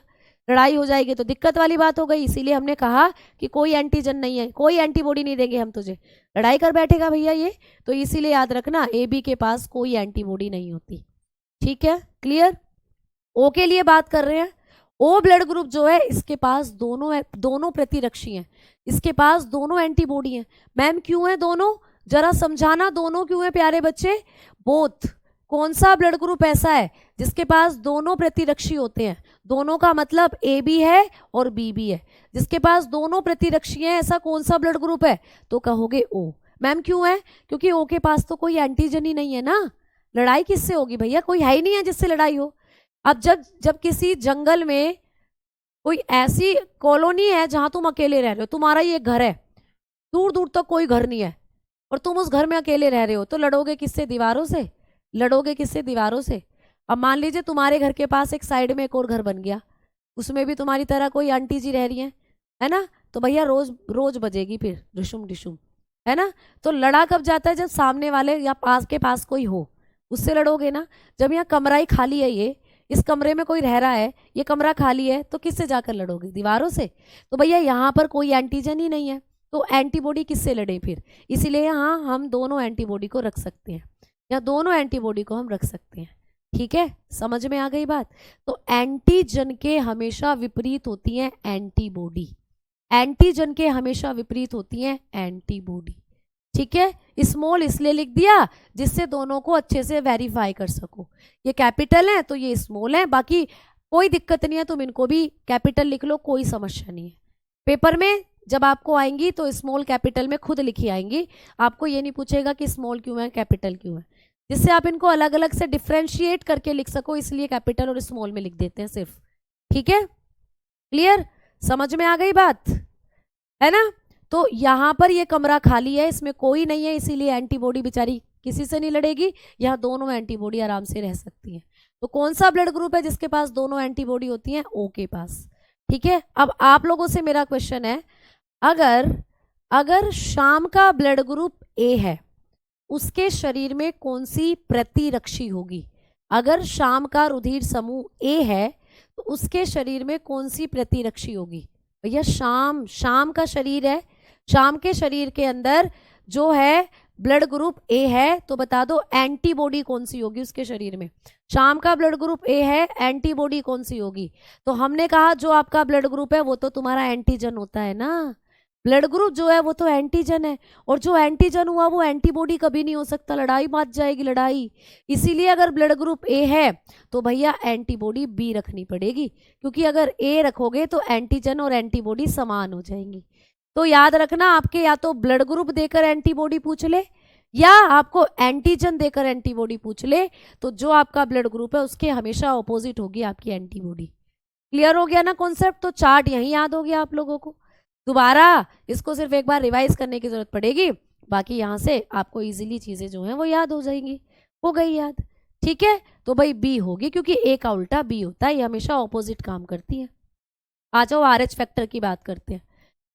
लड़ाई हो जाएगी तो दिक्कत वाली बात हो गई। इसीलिए हमने कहा कि कोई एंटीजन नहीं है, कोई एंटीबॉडी नहीं देंगे हम तुझे, लड़ाई कर बैठेगा भैया ये। तो इसीलिए याद रखना ए बी के पास कोई एंटीबॉडी नहीं होती, ठीक है। क्लियर? ओ के लिए बात कर रहे हैं। ओ ब्लड ग्रुप जो है इसके पास दोनों प्रतिरक्षी हैं, इसके पास दोनों एंटीबॉडी हैं। मैम क्यों है दोनों? जरा समझाना, दोनों क्यों है प्यारे बच्चे? बोथ। कौन सा ब्लड ग्रुप ऐसा है जिसके पास दोनों प्रतिरक्षी होते हैं? दोनों का मतलब ए बी है और बी भी है, जिसके पास दोनों प्रतिरक्षी हैं, ऐसा कौन सा ब्लड ग्रुप है? तो कहोगे ओ। मैम क्यों है? क्योंकि ओ के पास तो कोई एंटीजन ही नहीं है ना, लड़ाई किससे होगी भैया? कोई है ही नहीं है जिससे लड़ाई हो। अब जब किसी जंगल में कोई ऐसी कॉलोनी है जहां तुम अकेले रह रहे हो, तुम्हारा ये घर है, दूर दूर तक कोई घर नहीं है और तुम उस घर में अकेले रह रहे हो, तो लड़ोगे किससे? दीवारों से। लड़ोगे किससे? दीवारों से। अब मान लीजिए तुम्हारे घर के पास एक साइड में एक और घर बन गया, उसमें भी तुम्हारी तरह कोई आंटी जी रह रही है ना, तो भैया रोज रोज बजेगी फिर डिशुम डिशुम, है ना। तो लड़ा कब जाता है? जब सामने वाले या पास के पास कोई हो, उससे लड़ोगे ना। जब यहाँ कमरा ही खाली है, ये इस कमरे में कोई रह रहा है, ये कमरा खाली है, तो किससे जाकर लड़ोगे? दीवारों से। तो भैया यहाँ पर कोई एंटीजन ही नहीं है, तो एंटीबॉडी किससे लड़े फिर? इसीलिए यहाँ हम दोनों एंटीबॉडी को रख सकते हैं, या दोनों एंटीबॉडी को हम रख सकते हैं, ठीक है। समझ में आ गई बात? तो एंटीजन के हमेशा विपरीत होती है एंटीबॉडी, एंटीजन के हमेशा विपरीत होती है एंटीबॉडी, ठीक है। स्मॉल इसलिए लिख दिया जिससे दोनों को अच्छे से वेरीफाई कर सको। ये कैपिटल है तो ये स्मॉल है, बाकी कोई दिक्कत नहीं है, तुम इनको भी कैपिटल लिख लो, कोई समस्या नहीं है। पेपर में जब आपको आएंगी तो स्मॉल कैपिटल में खुद लिखी आएंगी, आपको ये नहीं पूछेगा कि स्मॉल क्यों है कैपिटल क्यों है, जिससे आप इनको अलग अलग से डिफ्रेंशिएट करके लिख सको, इसलिए कैपिटल और स्मॉल में लिख देते हैं सिर्फ, ठीक है। क्लियर? समझ में आ गई बात, है ना। तो यहाँ पर ये कमरा खाली है, इसमें कोई नहीं है, इसीलिए एंटीबॉडी बेचारी किसी से नहीं लड़ेगी, यहाँ दोनों एंटीबॉडी आराम से रह सकती हैं। तो कौन सा ब्लड ग्रुप है जिसके पास दोनों एंटीबॉडी होती हैं? ओ के पास, ठीक है। अब आप लोगों से मेरा क्वेश्चन है, अगर शाम का ब्लड ग्रुप ए है, उसके शरीर में कौन सी प्रतिरक्षी होगी? अगर शाम का रुधिर समूह ए है तो उसके शरीर में कौन सी प्रतिरक्षी होगी? भैया शाम का शरीर है, शाम के शरीर के अंदर जो है ब्लड ग्रुप ए है तो बता दो एंटीबॉडी कौन सी होगी उसके शरीर में। श्याम का ब्लड ग्रुप ए है, एंटीबॉडी कौन सी होगी? तो हमने कहा जो आपका ब्लड ग्रुप है वो तो तुम्हारा एंटीजन होता है ना। ब्लड ग्रुप जो है वो तो एंटीजन है, और जो एंटीजन हुआ वो एंटीबॉडी कभी नहीं हो सकता, लड़ाई मच जाएगी लड़ाई। इसीलिए अगर ब्लड ग्रुप ए है तो भैया एंटीबॉडी बी रखनी पड़ेगी, क्योंकि अगर ए रखोगे तो एंटीजन और एंटीबॉडी समान हो जाएंगी। तो याद रखना, आपके या तो ब्लड ग्रुप देकर एंटीबॉडी पूछ ले या आपको एंटीजन देकर एंटीबॉडी पूछ ले, तो जो आपका ब्लड ग्रुप है उसके हमेशा ऑपोजिट होगी आपकी एंटीबॉडी। क्लियर हो गया ना कॉन्सेप्ट? तो चार्ट यही याद हो गया आप लोगों को। दोबारा इसको सिर्फ एक बार रिवाइज करने की जरूरत पड़ेगी, बाकी यहाँ से आपको इजीली चीजें जो हैं वो याद हो जाएंगी। हो गई याद? ठीक है, तो भाई बी होगी, क्योंकि ए का उल्टा बी होता है, ये हमेशा ऑपोजिट काम करती है। आ जाओ आरएच फैक्टर की बात करते हैं।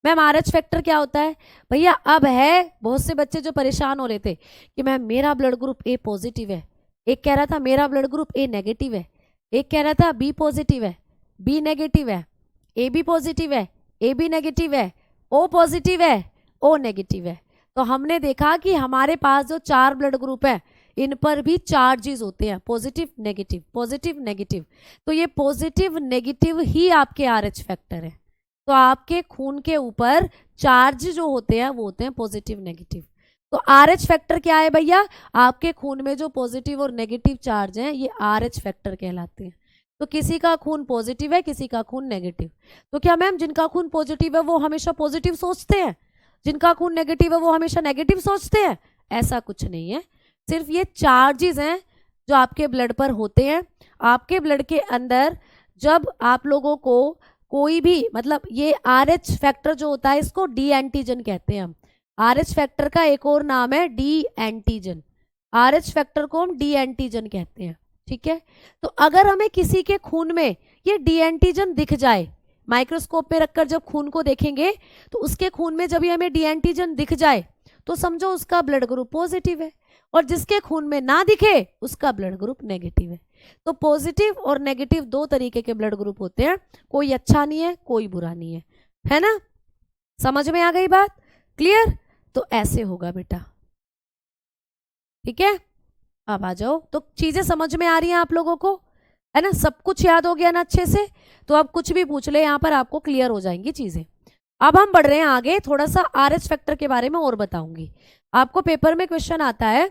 मैम आरएच फैक्टर क्या होता है? भैया अब है, बहुत से बच्चे जो परेशान हो रहे थे कि मैम मेरा ब्लड ग्रुप ए पॉजिटिव है, एक कह रहा था मेरा ब्लड ग्रुप ए नेगेटिव है, एक कह रहा था बी पॉजिटिव है, बी नेगेटिव है, ए बी पॉजिटिव है, ए बी नेगेटिव है, ओ पॉजिटिव है, ओ नेगेटिव है। तो हमने देखा कि हमारे पास जो 4 ब्लड ग्रुप है इन पर भी चार्जेस होते हैं, पॉजिटिव नेगेटिव पॉजिटिव नेगेटिव। तो ये पॉजिटिव नेगेटिव ही आपके आरएच फैक्टर है। तो आपके खून के ऊपर चार्ज जो होते हैं वो होते हैं पॉजिटिव नेगेटिव। तो आरएच फैक्टर क्या है भैया? आपके खून में जो पॉजिटिव और नेगेटिव चार्ज हैं ये आरएच फैक्टर कहलाते हैं। तो किसी का खून पॉजिटिव है, किसी का खून नेगेटिव। तो क्या मैम जिनका खून पॉजिटिव है वो हमेशा पॉजिटिव सोचते हैं, जिनका खून नेगेटिव है वो हमेशा नेगेटिव सोचते हैं? ऐसा कुछ नहीं है, सिर्फ ये चार्जेस हैं जो आपके ब्लड पर होते हैं। आपके ब्लड के अंदर जब आप लोगों को कोई भी, मतलब ये आरएच फैक्टर जो होता है इसको डी एंटीजन कहते हैं हम। आरएच फैक्टर का एक और नाम है डी एंटीजन। आरएच फैक्टर को हम डी एंटीजन कहते हैं। ठीक है, तो अगर हमें किसी के खून में ये डी एंटीजन दिख जाए, माइक्रोस्कोप में रखकर जब खून को देखेंगे तो उसके खून में जब ये हमें डी एंटीजन दिख जाए तो समझो उसका ब्लड ग्रुप पॉजिटिव है, और जिसके खून में ना दिखे उसका ब्लड ग्रुप नेगेटिव है। तो पॉजिटिव और नेगेटिव 2 तरीके के ब्लड ग्रुप होते हैं, कोई अच्छा नहीं है कोई बुरा नहीं है ना? समझ में आ गई बात? क्लियर? तो ऐसे होगा बेटा। ठीक है, अब आ जाओ। तो चीजें समझ में आ रही हैं आप लोगों को, है ना? सब कुछ याद हो गया ना अच्छे से? तो अब कुछ भी पूछ ले यहाँ पर आपको क्लियर हो जाएंगी चीजें। अब हम बढ़ रहे हैं आगे, थोड़ा सा आरएच फैक्टर के बारे में और बताऊंगी आपको। पेपर में क्वेश्चन आता है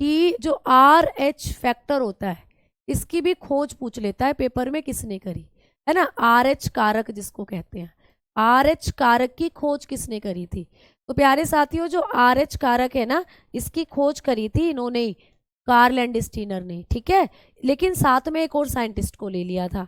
कि जो आरएच फैक्टर होता है इसकी भी खोज पूछ लेता है पेपर में, किसने करी, है ना? आरएच कारक जिसको कहते हैं, आरएच कारक की खोज किसने करी थी? तो प्यारे साथियों जो आरएच कारक है ना इसकी खोज करी थी इन्होंने ही, कार्ल लैंडस्टीनर ने। ठीक है, लेकिन साथ में एक और साइंटिस्ट को ले लिया था।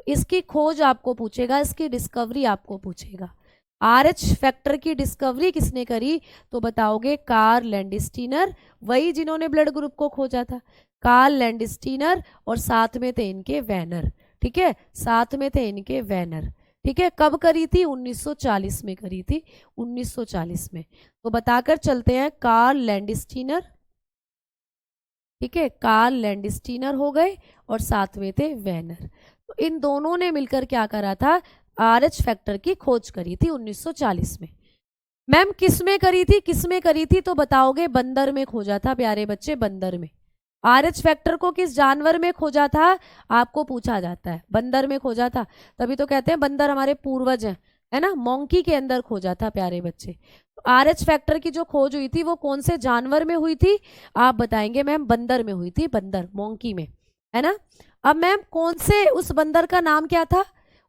इसकी खोज आपको पूछेगा, इसकी डिस्कवरी आपको पूछेगा। आरएच फैक्टर की डिस्कवरी किसने करी? तो बताओगे कार्ल लैंडस्टीनर, वही जिन्होंने ब्लड ग्रुप को खोजा था। कार्ल लैंडस्टीनर और साथ में थे इनके वेनर। ठीक है, साथ में थे इनके वेनर। ठीक है, कब करी थी? 1940 में करी थी, 1940 में। तो बताकर चलते हैं कार्ल लैंडस्टीनर। ठीक है, कार्ल लैंडस्टीनर हो गए और साथ में थे वेनर। तो इन दोनों ने मिलकर क्या करा था? आरएच फैक्टर की खोज करी थी 1940 में। मैम किस में करी थी, किस में करी थी? तो बताओगे बंदर में खोजा था प्यारे बच्चे, बंदर में। आरएच फैक्टर को किस जानवर में खोजा था आपको पूछा जाता है, बंदर में खोजा था। तभी तो कहते हैं बंदर हमारे पूर्वज हैं, है ना? मोंकी के अंदर खोजा था प्यारे बच्चे। आरएच फैक्टर की जो खोज हुई थी वो कौन से जानवर में हुई थी? आप बताएंगे मैम बंदर में हुई थी, बंदर, मोंकी में, है ना? अब मैम कौन से, उस बंदर का नाम क्या था?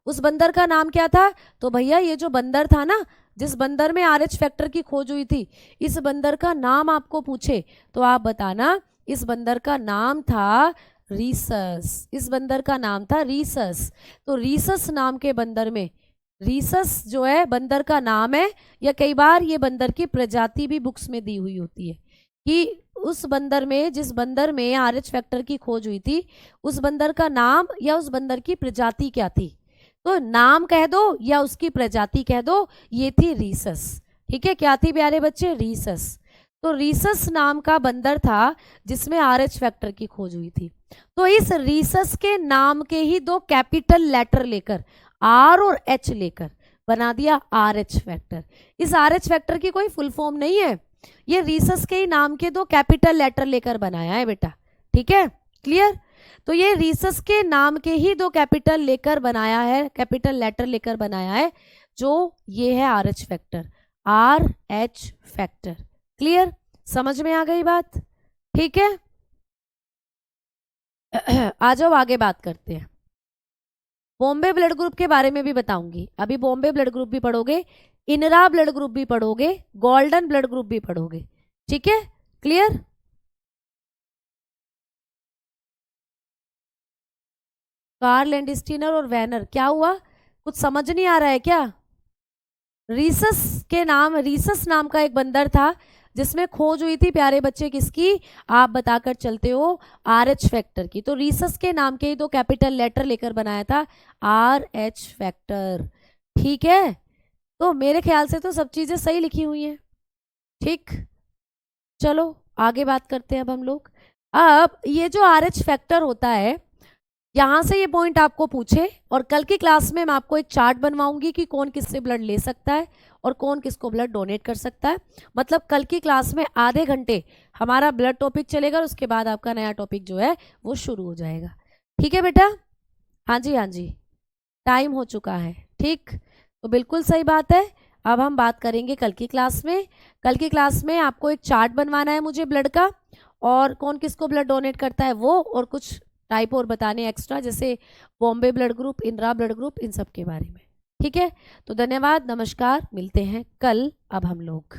उस बंदर का नाम क्या था? तो भैया ये जो बंदर था ना, जिस बंदर में आरएच फैक्टर की खोज हुई थी, इस बंदर का नाम आपको पूछे तो आप बताना इस बंदर का नाम था रीसस। इस बंदर का नाम था रीसस। तो रीसस नाम के बंदर में, रीसस जो है बंदर का नाम है, या कई बार ये बंदर की प्रजाति भी बुक्स में दी हुई होती है कि उस बंदर में, जिस बंदर में आरएच फैक्टर की खोज हुई थी, उस बंदर का नाम या उस बंदर की प्रजाति क्या थी? तो नाम कह दो या उसकी प्रजाति कह दो, ये थी रीसस। ठीक है, क्या थी प्यारे बच्चे? रीसस। तो रीसस नाम का बंदर था जिसमें आरएच फैक्टर की खोज हुई थी। तो इस रीसस के नाम के ही 2 कैपिटल लेटर लेकर, आर और एच लेकर बना दिया आरएच फैक्टर। इस आरएच फैक्टर की कोई फुल फॉर्म नहीं है, ये रीसस के ही नाम के दो कैपिटल लेटर लेकर बनाया है बेटा, ठीक है, क्लियर। तो ये रीसस के नाम के ही दो कैपिटल लेकर बनाया है, कैपिटल लेटर लेकर बनाया है, जो ये है R H factor, R H factor, clear, समझ में आ गई बात, ठीक है। आ जाओ आगे बात करते हैं। बॉम्बे ब्लड ग्रुप के बारे में भी बताऊंगी, अभी बॉम्बे ब्लड ग्रुप भी पढ़ोगे, इनरा ब्लड ग्रुप भी पढ़ोगे, गोल्डन ब्लड ग्रुप भी पढ़ोगे, ठीक है, क्लियर। कार्ल लैंडस्टीनर और वैनर, क्या हुआ, कुछ समझ नहीं आ रहा है क्या। रीसस नाम का एक बंदर था जिसमें खोज हुई थी प्यारे बच्चे किसकी, आप बताकर चलते हो आर एच फैक्टर की। तो रीसस के नाम के ही दो कैपिटल लेटर लेकर बनाया था आर एच फैक्टर, ठीक है। तो मेरे ख्याल से तो सब चीजें सही लिखी हुई हैं, ठीक। चलो आगे बात करते हैं अब हम लोग। अब ये जो आर एच फैक्टर होता है, यहां से ये पॉइंट आपको पूछे, और कल की क्लास में मैं आपको एक चार्ट बनवाऊंगी कि कौन किससे ब्लड ले सकता है और कौन किसको ब्लड डोनेट कर सकता है। मतलब कल की क्लास में आधे घंटे हमारा ब्लड टॉपिक चलेगा और उसके बाद आपका नया टॉपिक जो है वो शुरू हो जाएगा, ठीक है बेटा। हाँ जी हाँ जी, टाइम हो चुका है, ठीक, तो बिल्कुल सही बात है। अब हम बात करेंगे कल की क्लास में। कल की क्लास में आपको एक चार्ट बनवाना है मुझे ब्लड का, और कौन किसको ब्लड डोनेट करता है वो, और कुछ टाइप और बताने एक्स्ट्रा, जैसे बॉम्बे ब्लड ग्रुप, इनरा ब्लड ग्रुप, इन सब के बारे में, ठीक है। तो धन्यवाद, नमस्कार, मिलते हैं कल अब हम लोग।